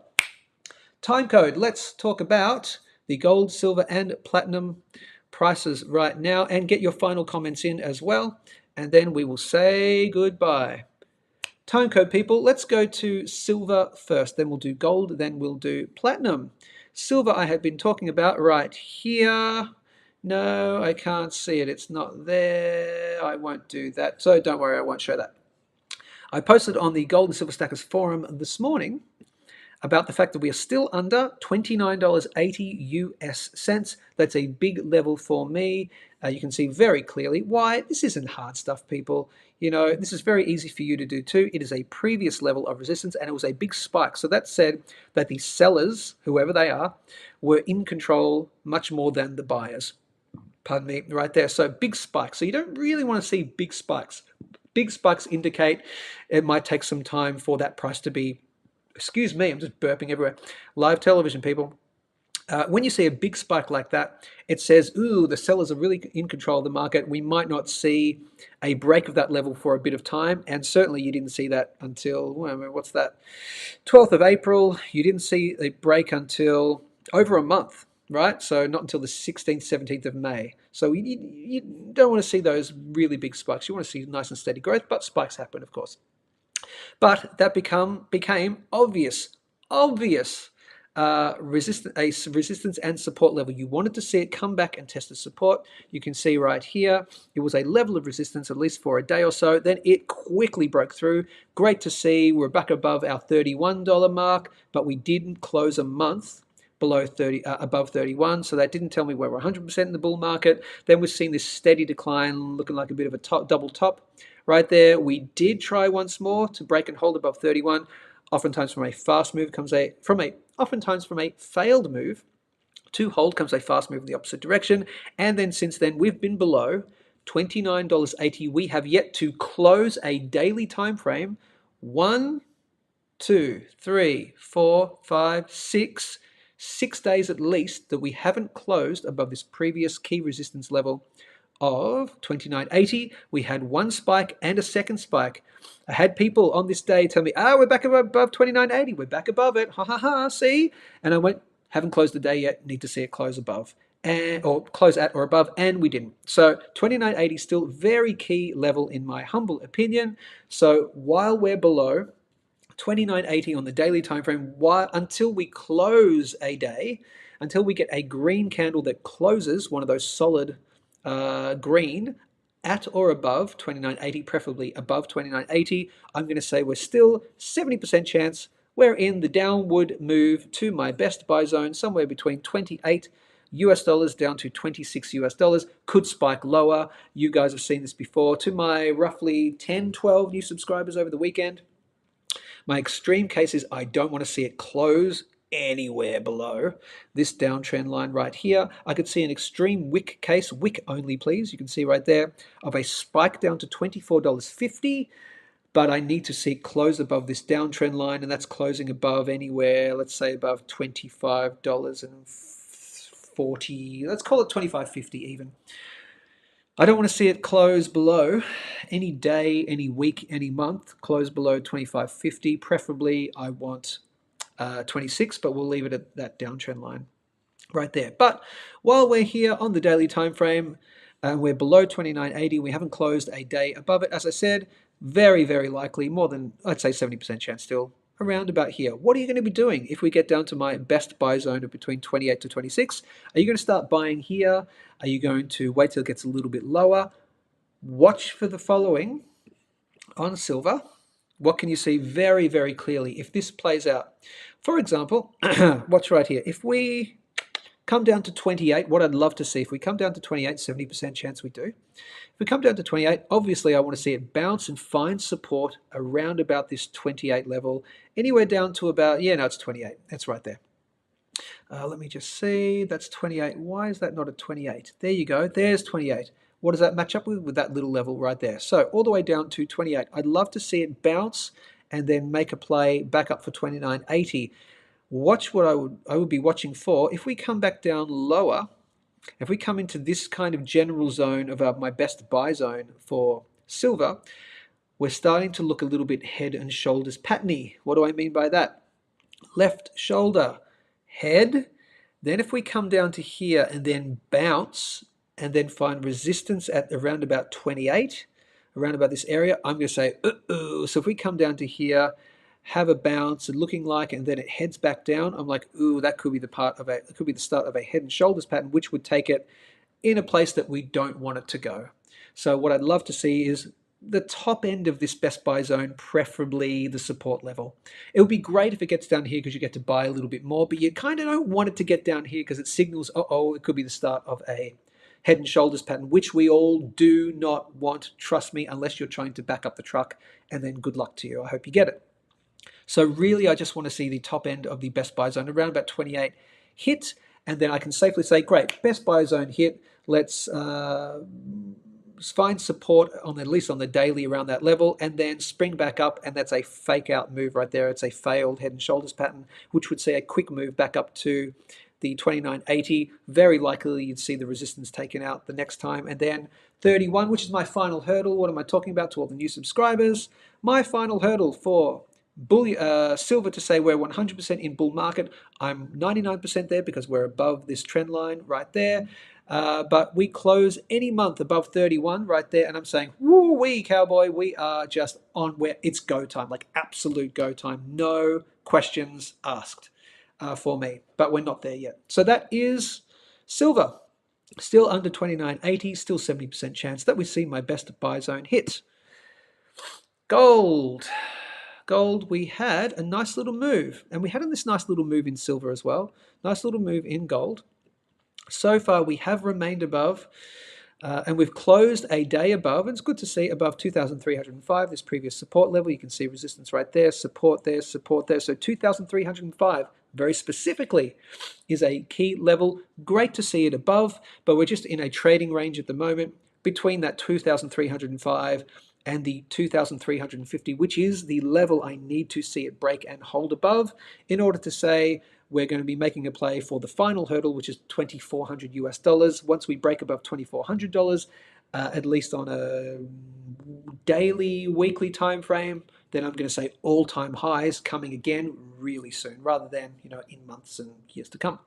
Time code. Let's talk about the gold, silver, and platinum prices right now, and get your final comments in as well, and then we will say goodbye. Time code, people. Let's go to silver first, then we'll do gold, then we'll do platinum. Silver I had been talking about right here. No, I can't see it. It's not there. I won't do that. So don't worry, I won't show that. I posted on the Gold and Silver Stackers forum this morning about the fact that we are still under $29.80 US. That's a big level for me. You can see very clearly why. This isn't hard stuff, people. you know, this is very easy for you to do too. It is a previous level of resistance and it was a big spike. So that said that the sellers, whoever they are, were in control much more than the buyers. Pardon me, right there. So big spikes. So you don't really want to see big spikes. Big spikes indicate it might take some time for that price to be, excuse me, I'm just burping everywhere. Live television, people. When you see a big spike like that, it says, ooh, the sellers are really in control of the market. We might not see a break of that level for a bit of time. And certainly you didn't see that until, what's that, 12th of April. You didn't see a break until over a month, right? So not until the 16th, 17th of May. So you don't want to see those really big spikes. You want to see nice and steady growth, but spikes happen, of course. But that became obvious resistance and support level. You wanted to see it come back and test the support. You can see right here, it was a level of resistance at least for a day or so. Then it quickly broke through. Great to see. We're back above our $31 mark, but we didn't close a month below 30, above 31. So that didn't tell me we were 100% in the bull market. Then we've seen this steady decline, looking like a bit of a double top right there. We did try once more to break and hold above 31. Oftentimes from a fast move comes oftentimes from a failed move to hold comes a fast move in the opposite direction. And then since then we've been below $29.80. We have yet to close a daily time frame. 1, 2, 3, 4, 5, 6 days at least that we haven't closed above this previous key resistance level of $29.80. We had one spike and a second spike. I had people on this day tell me, we're back above $29.80. We're back above it. Ha ha ha, see? And I went, haven't closed the day yet. Need to see it close above. Or close at or above, and we didn't. So $29.80 still very key level in my humble opinion. So while we're below $29.80 on the daily time frame, until we close a day, until we get a green candle that closes, one of those solid green, at or above $29.80, preferably above $29.80, I'm going to say we're still 70% chance we're in the downward move to my best buy zone, somewhere between 28 US dollars down to 26 US dollars. Could spike lower. You guys have seen this before. To my roughly 10, 12 new subscribers over the weekend, my extreme case is I don't want to see it close anywhere below this downtrend line right here. I could see an extreme wick case, wick only please, you can see right there, of a spike down to $24.50, but I need to see it close above this downtrend line, and that's closing above anywhere, let's say above $25.40, let's call it $25.50 even. I don't want to see it close below any day, any week, any month, close below $25.50. Preferably I want 26, but we'll leave it at that downtrend line right there. But while we're here on the daily time frame and we're below $29.80, we haven't closed a day above it. As I said, very, very likely, more than, I'd say 70% chance still, around about here. What are you going to be doing if we get down to my best buy zone of between 28 to 26? Are you going to start buying here? Are you going to wait till it gets a little bit lower? Watch for the following on silver. What can you see very, very clearly if this plays out? For example, watch right here. If we come down to 28, what I'd love to see, if we come down to 28, 70% chance we do. If we come down to 28, obviously I want to see it bounce and find support around about this 28 level, anywhere down to about, it's 28. That's right there. Let me just see, that's 28. Why is that not a 28? There you go, there's 28. What does that match up with? With that little level right there. So all the way down to 28. I'd love to see it bounce and then make a play back up for 29.80. Watch what I would be watching for. If we come back down lower, if we come into this kind of general zone of my best buy zone for silver, we're starting to look a little bit head and shoulders patterny. What do I mean by that? Left shoulder, head. Then if we come down to here and then bounce and then find resistance at around about 28, around about this area, I'm going to say, uh-oh. So if we come down to here, have a bounce and looking like, and then it heads back down, I'm like, ooh, that could be the start of a head and shoulders pattern, which would take it in a place that we don't want it to go. So what I'd love to see is the top end of this best buy zone, preferably the support level. It would be great if it gets down here because you get to buy a little bit more, but you kind of don't want it to get down here because it signals, it could be the start of a head and shoulders pattern, which we all do not want, trust me, unless you're trying to back up the truck, and then good luck to you. I hope you get it. So really, I just want to see the top end of the best buy zone around about 28 hit, and then I can safely say, great, best buy zone hit. Let's find support on at least on the daily around that level, and then spring back up, and that's a fake out move right there. It's a failed head and shoulders pattern, which would see a quick move back up to the 29.80. Very likely you'd see the resistance taken out the next time, and then 31, which is my final hurdle. What am I talking about to all the new subscribers? My final hurdle for silver to say we're 100% in bull market. I'm 99% there because we're above this trend line right there. But we close any month above 31 right there, and I'm saying, woo-wee, cowboy, we are just on where it's go time, like absolute go time. No questions asked for me, but we're not there yet. So that is silver. Still under 29.80, still 70% chance that we see my best buy zone hit. Gold. Gold, we had a nice little move, and we had this nice little move in silver as well. Nice little move in gold. So far, we have remained above, and we've closed a day above, and it's good to see above 2,305, this previous support level. You can see resistance right there, support there, support there. So 2,305, very specifically, is a key level. Great to see it above, but we're just in a trading range at the moment between that 2,305 and the 2,350, which is the level I need to see it break and hold above in order to say we're going to be making a play for the final hurdle, which is $2,400 US. Once we break above $2,400, at least on a daily, weekly time frame, then I'm going to say all-time highs coming again really soon, rather than in months and years to come.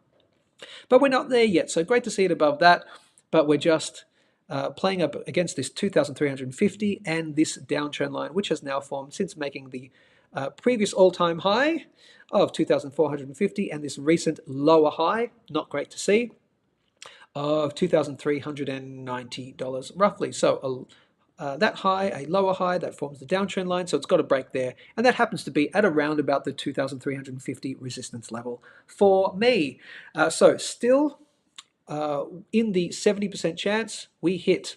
But we're not there yet, so great to see it above that. But we're just playing up against this 2,350 and this downtrend line, which has now formed since making the previous all-time high of 2,450 and this recent lower high, not great to see, of $2,390 roughly. So that high, a lower high, that forms the downtrend line, so it's got to break there, and that happens to be at around about the 2,350 resistance level for me. So still in the 70% chance we hit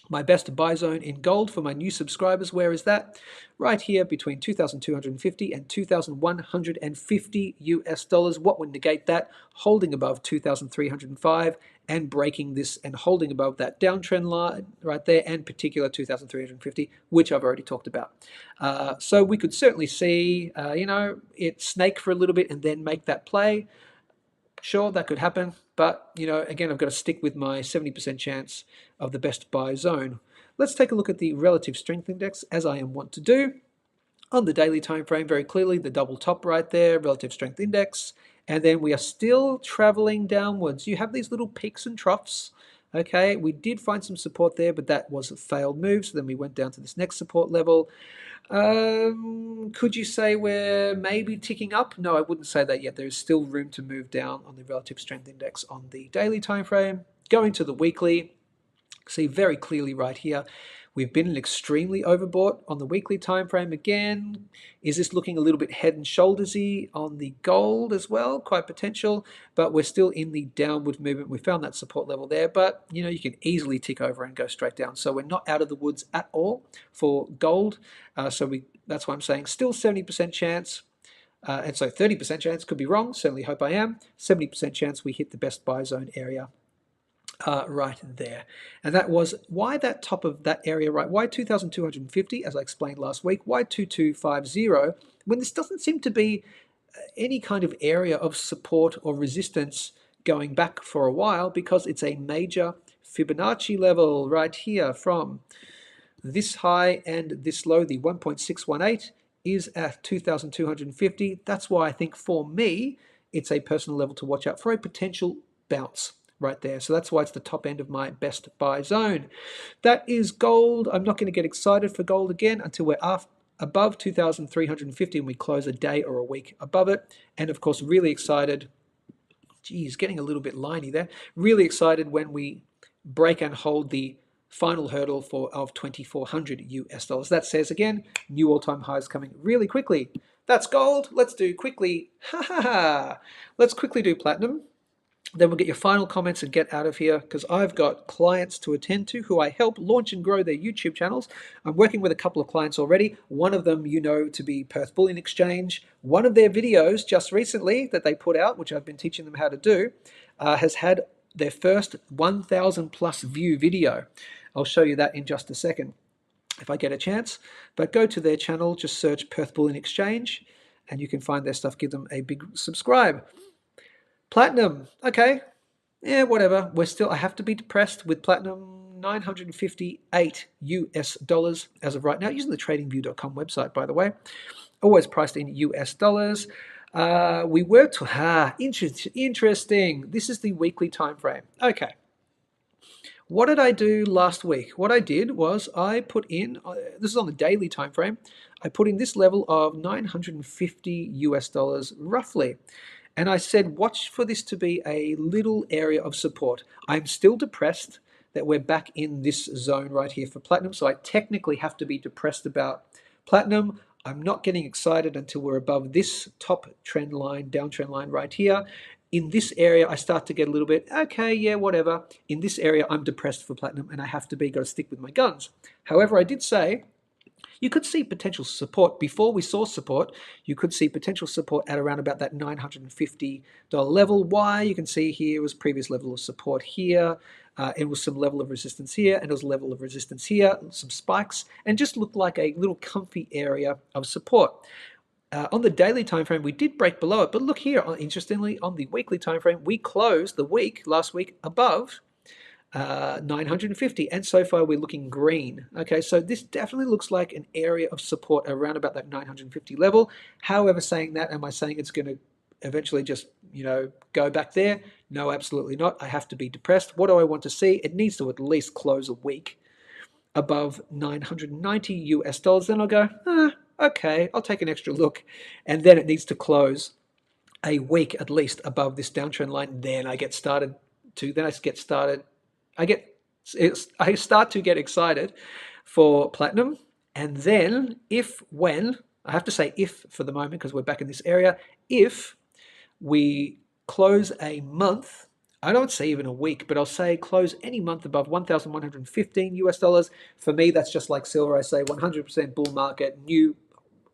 my best buy zone in gold for my new subscribers. Where is that? Right here between 2,250 and 2,150 US dollars. What would negate that? Holding above 2,305 and breaking this and holding above that downtrend line right there, and particular 2,350, which I've already talked about. So we could certainly see, it snake for a little bit and then make that play. Sure, that could happen, but again, I've got to stick with my 70% chance of the best buy zone. Let's take a look at the relative strength index, as I am wont to do. On the daily time frame, very clearly, the double top right there, relative strength index, and then we are still traveling downwards. You have these little peaks and troughs. Okay, we did find some support there, but that was a failed move, so then we went down to this next support level. Could you say we're maybe ticking up? No, I wouldn't say that yet. There is still room to move down on the relative strength index on the daily time frame. Going to the weekly, see very clearly right here, we've been extremely overbought on the weekly time frame again. Is this looking a little bit head and shoulders-y on the gold as well? Quite potential, but we're still in the downward movement. We found that support level there, but you can easily tick over and go straight down. So we're not out of the woods at all for gold. That's why I'm saying still 70% chance. And so 30% chance, could be wrong, certainly hope I am. 70% chance we hit the best buy zone area right there. And that was why that top of that area, right? Why 2,250, as I explained last week? Why 2,250 when this doesn't seem to be any kind of area of support or resistance going back for a while? Because it's a major Fibonacci level right here from this high and this low. The 1.618 is at 2,250. That's why I think for me it's a personal level to watch out for a potential bounce right there. So that's why it's the top end of my best buy zone. That is gold. I'm not going to get excited for gold again until we're above 2,350 and we close a day or a week above it. And of course, really excited. Geez, getting a little bit liney there. Really excited when we break and hold the final hurdle of 2,400 US dollars. That says again, new all-time highs coming really quickly. That's gold. Let's do quickly. Let's quickly do platinum. Then we'll get your final comments and get out of here because I've got clients to attend to who I help launch and grow their YouTube channels. I'm working with a couple of clients already. One of them you know to be Perth Bullion Exchange. One of their videos just recently that they put out, which I've been teaching them how to do, has had their first 1,000 plus view video. I'll show you that in just a second if I get a chance. But go to their channel, just search Perth Bullion Exchange, and you can find their stuff. Give them a big subscribe. Platinum, okay, yeah, whatever. I have to be depressed with platinum, $958 US as of right now, using the tradingview.com website, by the way. Always priced in US dollars. We worked, interesting. This is the weekly time frame. Okay. What did I do last week? What I did was I put in, this is on the daily time frame, I put in this level of $950 US roughly. And I said, watch for this to be a little area of support. I'm still depressed that we're back in this zone right here for platinum. So I technically have to be depressed about platinum. I'm not getting excited until we're above this top trend line, downtrend line right here. In this area, I start to get a little bit, okay, yeah, whatever. In this area, I'm depressed for platinum and I have to got to stick with my guns. However, I did say, you could see potential support. Before we saw support, you could see potential support at around about that $950 level. Why? You can see here was previous level of support here. It was some level of resistance here, and it was a level of resistance here, some spikes, and just looked like a little comfy area of support. On the daily time frame, we did break below it, but look here, interestingly, on the weekly time frame, we closed the week last week above 950, and so far we're looking green. Okay, so this definitely looks like an area of support around about that 950 level. However, saying that, am I saying it's going to eventually just, go back there? No, absolutely not. I have to be depressed. What do I want to see? It needs to at least close a week above 990 US dollars. Then I'll go, okay, I'll take an extra look. And then it needs to close a week at least above this downtrend line. Then I get started I start to get excited for platinum. And then I have to say if for the moment because we're back in this area, if we close a month, I don't say even a week, but I'll say close any month above 1,115 US dollars. For me, that's just like silver. I say 100% bull market, new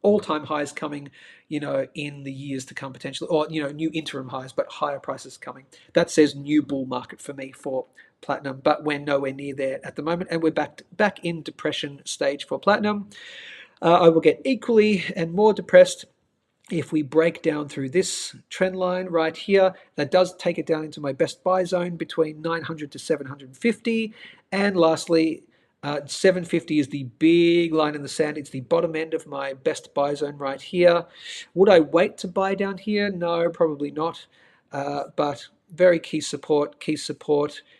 all-time highs coming, in the years to come potentially, or, new interim highs, but higher prices coming. That says new bull market for me for platinum, but we're nowhere near there at the moment, and we're back in depression stage for platinum. I will get equally and more depressed if we break down through this trend line right here. That does take it down into my best buy zone between 900 to 750. And lastly, 750 is the big line in the sand. It's the bottom end of my best buy zone right here. Would I wait to buy down here? No, probably not. But very key support.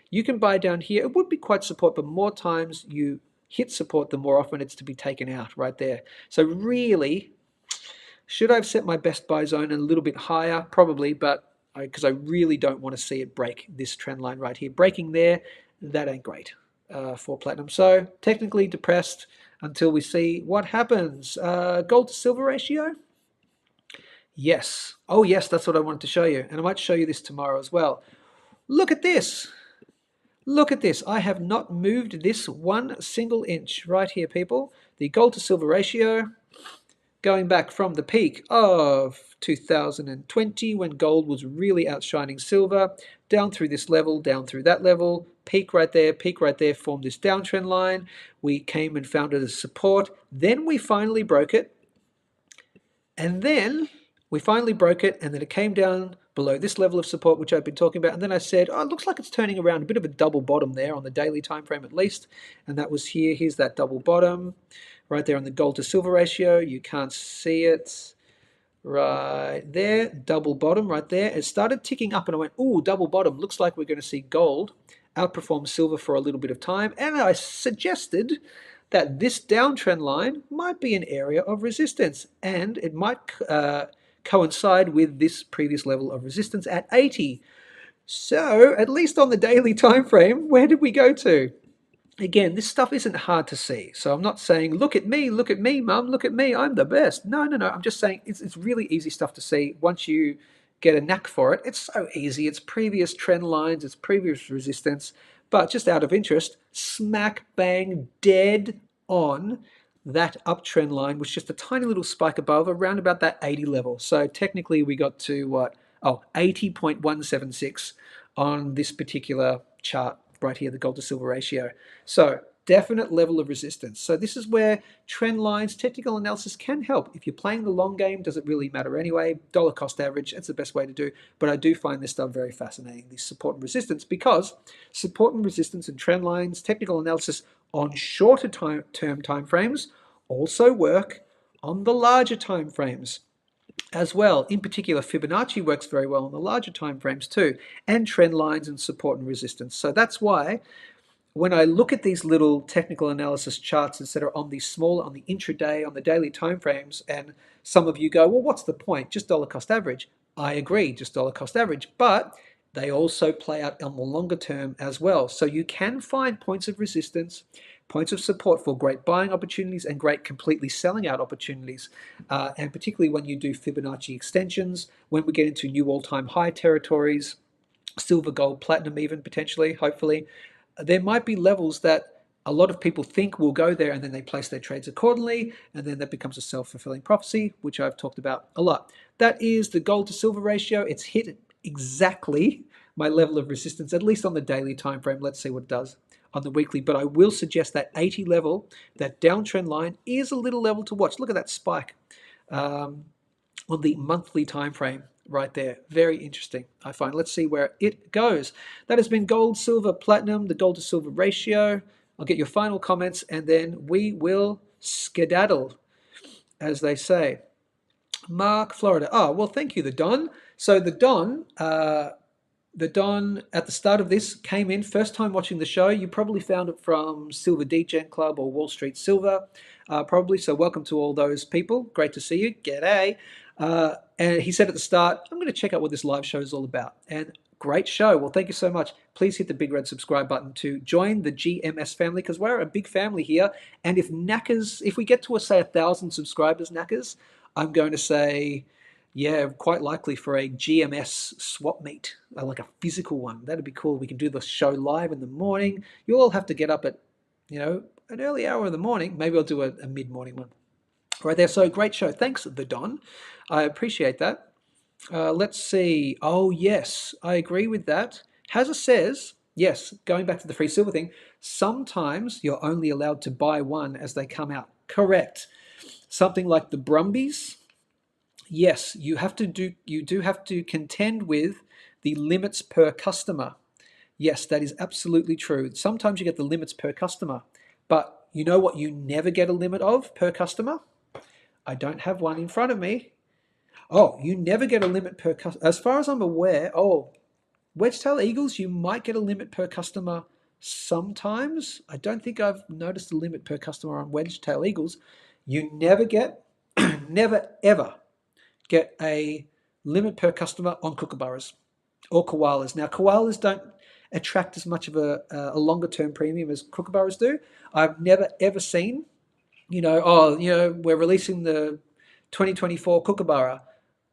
You can buy down here. It would be quite support, but more times you hit support, the more often it's to be taken out right there. So really, should I have set my best buy zone a little bit higher? Probably, but because I really don't want to see it break this trend line right here. Breaking there, that ain't great for platinum. So technically depressed until we see what happens. Gold to silver ratio? Yes. Oh yes, that's what I wanted to show you. And I might show you this tomorrow as well. Look at this. Look at this. I have not moved this one single inch right here, people. The gold to silver ratio, going back from the peak of 2020 when gold was really outshining silver, down through this level, down through that level, peak right there, formed this downtrend line. We came and found it as support. Then we finally broke it. And then it came down below this level of support, which I've been talking about. And then I said, oh, it looks like it's turning around, a bit of a double bottom there on the daily time frame at least. And that was here. Here's that double bottom right there on the gold to silver ratio. You can't see it right there. Double bottom right there. It started ticking up and I went, ooh, double bottom. Looks like we're going to see gold outperform silver for a little bit of time. And I suggested that this downtrend line might be an area of resistance and it might coincide with this previous level of resistance at 80. So at least on the daily time frame, where did we go to? Again, this stuff isn't hard to see. So I'm not saying, look at me, mum, look at me, I'm the best. No. I'm just saying it's really easy stuff to see once you get a knack for it. It's so easy. It's previous trend lines, it's previous resistance, but just out of interest, smack bang dead on that uptrend line was just a tiny little spike above around about that 80 level. So technically we got to what? Oh, 80.176 on this particular chart right here, the gold to silver ratio. So definite level of resistance. So this is where trend lines, technical analysis can help. If you're playing the long game, does it really matter anyway? Dollar cost average, it's the best way to do. But I do find this stuff very fascinating, this support and resistance, because support and resistance and trend lines, technical analysis on shorter term time frames also work on the larger time frames as well. In particular, Fibonacci works very well on the larger time frames too, and trend lines and support and resistance. So that's why when I look at these little technical analysis charts, etc., on the small, on the intraday, on the daily timeframes, and some of you go, well, what's the point? Just dollar cost average. I agree, just dollar cost average, but they also play out on the longer term as well. So you can find points of resistance, points of support for great buying opportunities and great completely selling out opportunities. And particularly when you do Fibonacci extensions, when we get into new all-time high territories, silver, gold, platinum even potentially, hopefully, there might be levels that a lot of people think will go there, and then they place their trades accordingly, and then that becomes a self-fulfilling prophecy, which I've talked about a lot. That is the gold to silver ratio. It's hit exactly my level of resistance, at least on the daily time frame. Let's see what it does on the weekly, but I will suggest that 80 level, that downtrend line, is a little level to watch. Look at that spike on the monthly time frame right there. Very interesting, I find. Let's see where it goes. That has been gold, silver, platinum, the gold to silver ratio. I'll get your final comments, and then we will skedaddle, as they say. Mark, Florida. Oh, well, thank you, the Don. So the Don at the start of this came in, first time watching the show. You probably found it from Silver Degen Club or Wall Street Silver, probably. So welcome to all those people. Great to see you. G'day. And he said at the start, I'm going to check out what this live show is all about. And great show. Well, thank you so much. Please hit the big red subscribe button to join the GMS family, because we're a big family here. And if we get to, say, 1,000 subscribers, Knackers, I'm going to say, yeah, quite likely for a GMS swap meet, like a physical one. That'd be cool. We can do the show live in the morning. You'll all have to get up at, an early hour in the morning. Maybe I'll do a mid-morning one. Right there. So great show. Thanks, the Don. I appreciate that. Let's see. Oh, yes, I agree with that. Hazza says, yes, going back to the free silver thing, sometimes you're only allowed to buy one as they come out. Correct. Something like the Brumbies. Yes, you do have to contend with the limits per customer. Yes, that is absolutely true. Sometimes you get the limits per customer, but you know what you never get a limit of per customer? I don't have one in front of me. Oh, you never get a limit per customer. As far as I'm aware, Wedgetail Eagles, you might get a limit per customer sometimes. I don't think I've noticed a limit per customer on Wedgetail Eagles. You never ever get a limit per customer on kookaburras or koalas. Now, koalas don't attract as much of a longer term premium as kookaburras do. I've never ever seen, we're releasing the 2024 kookaburra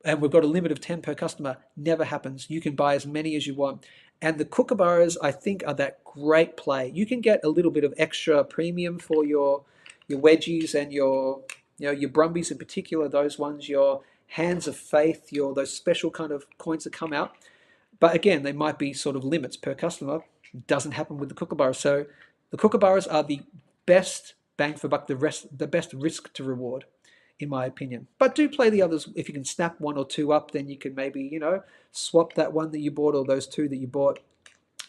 and we've got a limit of 10 per customer. Never happens. You can buy as many as you want. And the kookaburras, I think, are that great play. You can get a little bit of extra premium for your wedgies and your brumbies in particular, those ones, your hands of faith, those special kind of coins that come out. But again, they might be sort of limits per customer. It doesn't happen with the kookaburras. So the kookaburras are the best bang for buck, the best risk to reward, in my opinion. But do play the others. If you can snap one or two up, then you can maybe, swap that one that you bought or those two that you bought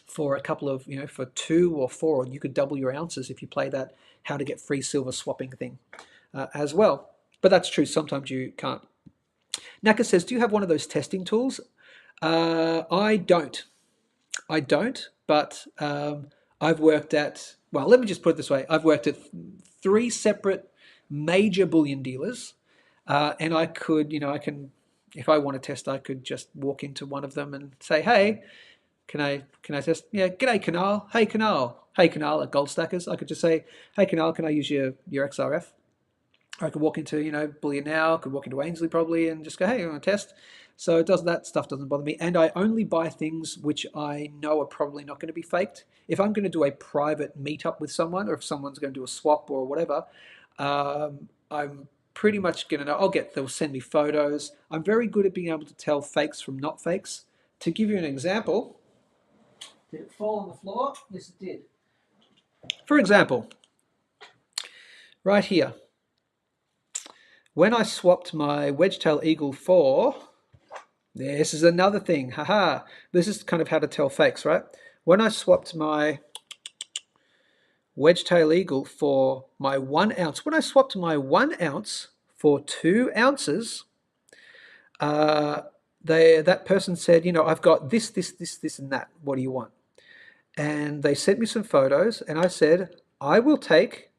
for a couple of, for 2 or 4. You could double your ounces if you play that how to get free silver swapping thing as well. But that's true. Sometimes you can't. Naka says, do you have one of those testing tools? I don't, but I've worked at, let me just put it this way. I've worked at 3 separate major bullion dealers, and I could, if I want to test, I could just walk into one of them and say, hey, can I test? Yeah, g'day, Canal. Hey, Canal. Hey, Canal at Goldstackers. I could just say, hey, Canal, can I use your XRF? I could walk into, Bullion Now, I could walk into Ainslie probably and just go, hey, I want to test. So that stuff doesn't bother me. And I only buy things which I know are probably not going to be faked. If I'm going to do a private meetup with someone, or if someone's going to do a swap or whatever, I'm pretty much going to know. They'll send me photos. I'm very good at being able to tell fakes from not fakes. To give you an example, did it fall on the floor? Yes, it did. For example, right here, when I swapped my Wedgetail Eagle for, this is another thing, haha, this is kind of how to tell fakes, right? When I swapped my Wedgetail Eagle for my 1 ounce, when I swapped my 1 ounce for 2 ounces, that person said, I've got this, and that. What do you want? And they sent me some photos, and I said, I will take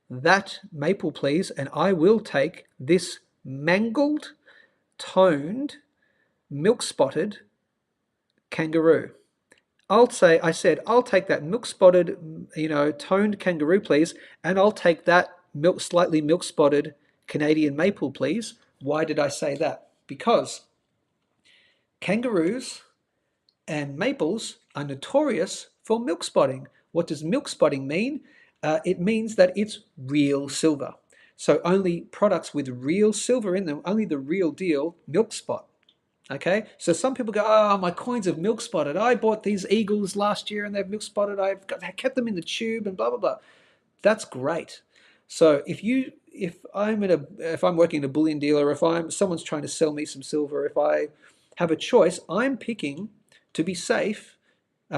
that maple, please, and I will take this mangled, toned, milk-spotted kangaroo. I said, I'll take that milk-spotted, toned kangaroo, please, and I'll take that slightly milk-spotted Canadian maple, please. Why did I say that? Because kangaroos and maples are notorious for milk spotting. What does milk spotting mean? It means that it's real silver. So only products with real silver in them, only the real deal, milk spot. Okay, so some people go, oh, my coins have milk spotted. I bought these eagles last year and they've milk spotted. I kept them in the tube and blah, blah, blah. That's great. So if I'm working at a bullion dealer, if someone's trying to sell me some silver, if I have a choice, I'm picking, to be safe,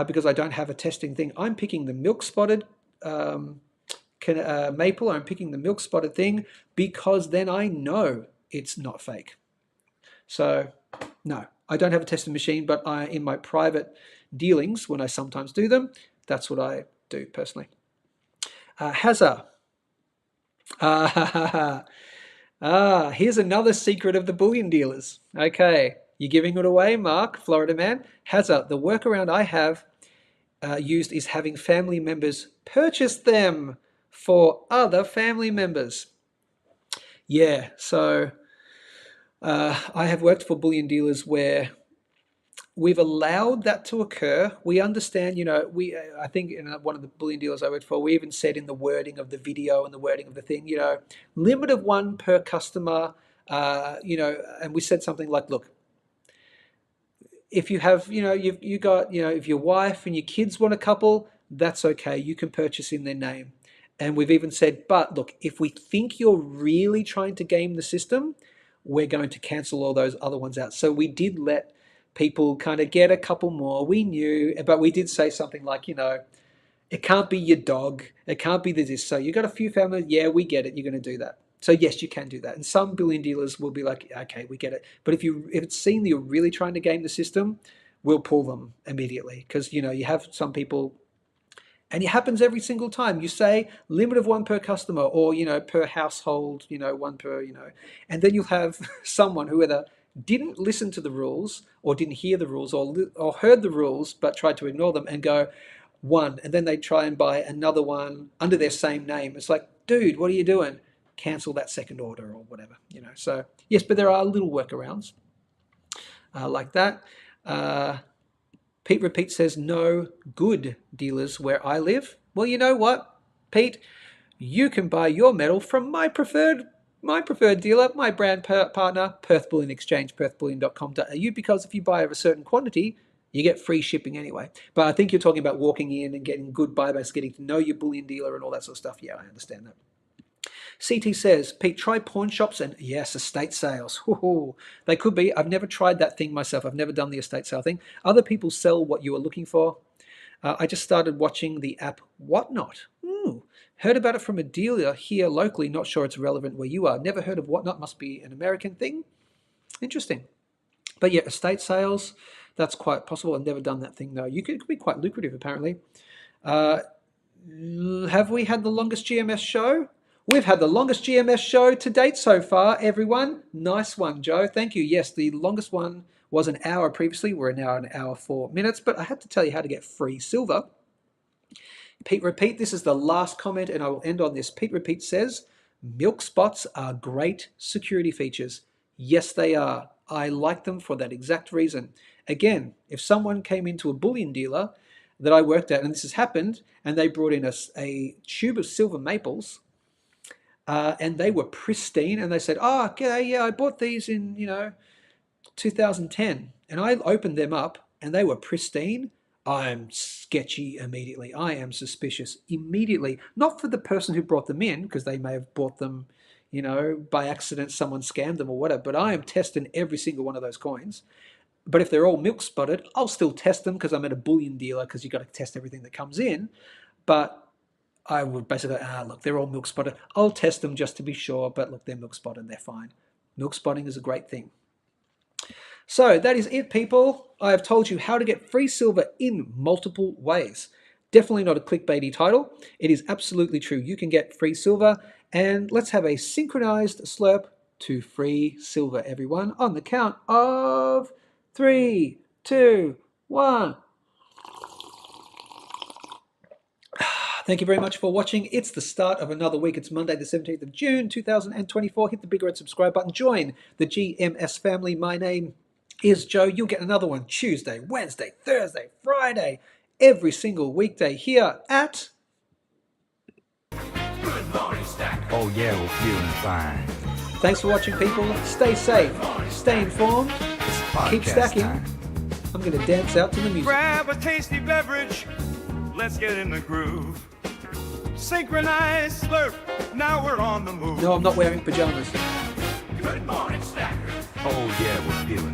because I don't have a testing thing, I'm picking the milk spotted maple. I'm picking the milk spotted thing because then I know it's not fake. So no, I don't have a testing machine, but in my private dealings, when I sometimes do them, that's what I do personally. Hazza. Here's another secret of the bullion dealers. Okay, you're giving it away, Mark, Florida man. Hazza, the workaround I have used is having family members purchase them for other family members. Yeah, so I have worked for bullion dealers where we've allowed that to occur. We understand, I think in one of the bullion dealers I worked for, we even said in the wording of the video and the wording of the thing, limit of 1 per customer, and we said something like, look, if you have, you got, if your wife and your kids want a couple, that's okay. You can purchase in their name. And we've even said, but look, if we think you're really trying to game the system, we're going to cancel all those other ones out. So we did let people kind of get a couple more. We knew, but we did say something like, it can't be your dog. It can't be this. So you got a few families. Yeah, we get it. You're going to do that. So yes, you can do that. And some bullion dealers will be like, okay, we get it. But if it's seen that you're really trying to game the system, we'll pull them immediately. Because, you have some people, and it happens every single time. You say limit of 1 per customer, or, per household, 1 per, and then you'll have someone who either didn't listen to the rules or didn't hear the rules or heard the rules but tried to ignore them and go 1, and then they try and buy another one under their same name. It's like, dude, what are you doing? Cancel that second order or whatever, So yes, but there are little workarounds like that. Pete Repeat says, no good dealers where I live. Well, you know what, Pete? You can buy your metal from my preferred dealer, my brand partner, Perth Bullion Exchange, perthbullion.com.au, because if you buy of a certain quantity, you get free shipping anyway. But I think you're talking about walking in and getting good buybacks, getting to know your bullion dealer and all that sort of stuff. Yeah, I understand that. CT says, Pete, try pawn shops and yes, estate sales. Ooh, they could be. I've never tried that thing myself. I've never done the estate sale thing. Other people sell what you are looking for. I just started watching the app Whatnot. Heard about it from a dealer here locally. Not sure it's relevant where you are. Never heard of Whatnot. Must be an American thing. Interesting. But yeah, estate sales, that's quite possible. I've never done that thing though. It could be quite lucrative apparently. Have we had the longest GMS show? We've had the longest GMS show to date so far, everyone. Nice one, Joe. Thank you. Yes, the longest one was an hour previously. We're now an hour 4 minutes, but I had to tell you how to get free silver. Pete Repeat, this is the last comment, and I will end on this. Pete Repeat says, Milk spots are great security features. Yes, they are. I like them for that exact reason. Again, if someone came into a bullion dealer that I worked at, and this has happened, and they brought in a tube of silver maples, and they were pristine, and they said, "Oh, okay, yeah, I bought these in 2010," and I opened them up, and they were pristine. I'm sketchy immediately. I am suspicious immediately. Not for the person who brought them in, because they may have bought them, by accident, someone scammed them or whatever, but I am testing every single one of those coins. But if they're all milk spotted, I'll still test them because I'm at a bullion dealer, because you've got to test everything that comes in. But I would basically, look, they're all milk spotted. I'll test them just to be sure, but look, they're milk spotted, they're fine. Milk spotting is a great thing. So that is it, people. I have told you how to get free silver in multiple ways. Definitely not a clickbaity title. It is absolutely true. You can get free silver, and let's have a synchronized slurp to free silver, everyone, on the count of 3, 2, 1. Thank you very much for watching. It's the start of another week. It's Monday, the 17th of June, 2024. Hit the big red subscribe button. Join the GMS family. My name is Joe. You'll get another one Tuesday, Wednesday, Thursday, Friday, every single weekday here at... Good morning, Stack. Oh yeah, we're feeling fine. Thanks for watching, people. Stay safe, stay informed, It's keep podcast stacking. time. I'm going to dance out to the music. Grab a tasty beverage. Let's get in the groove. Synchronized slurp. Now we're on the move. No, I'm not wearing pajamas. Good morning, Stackers. Oh yeah, we're feeling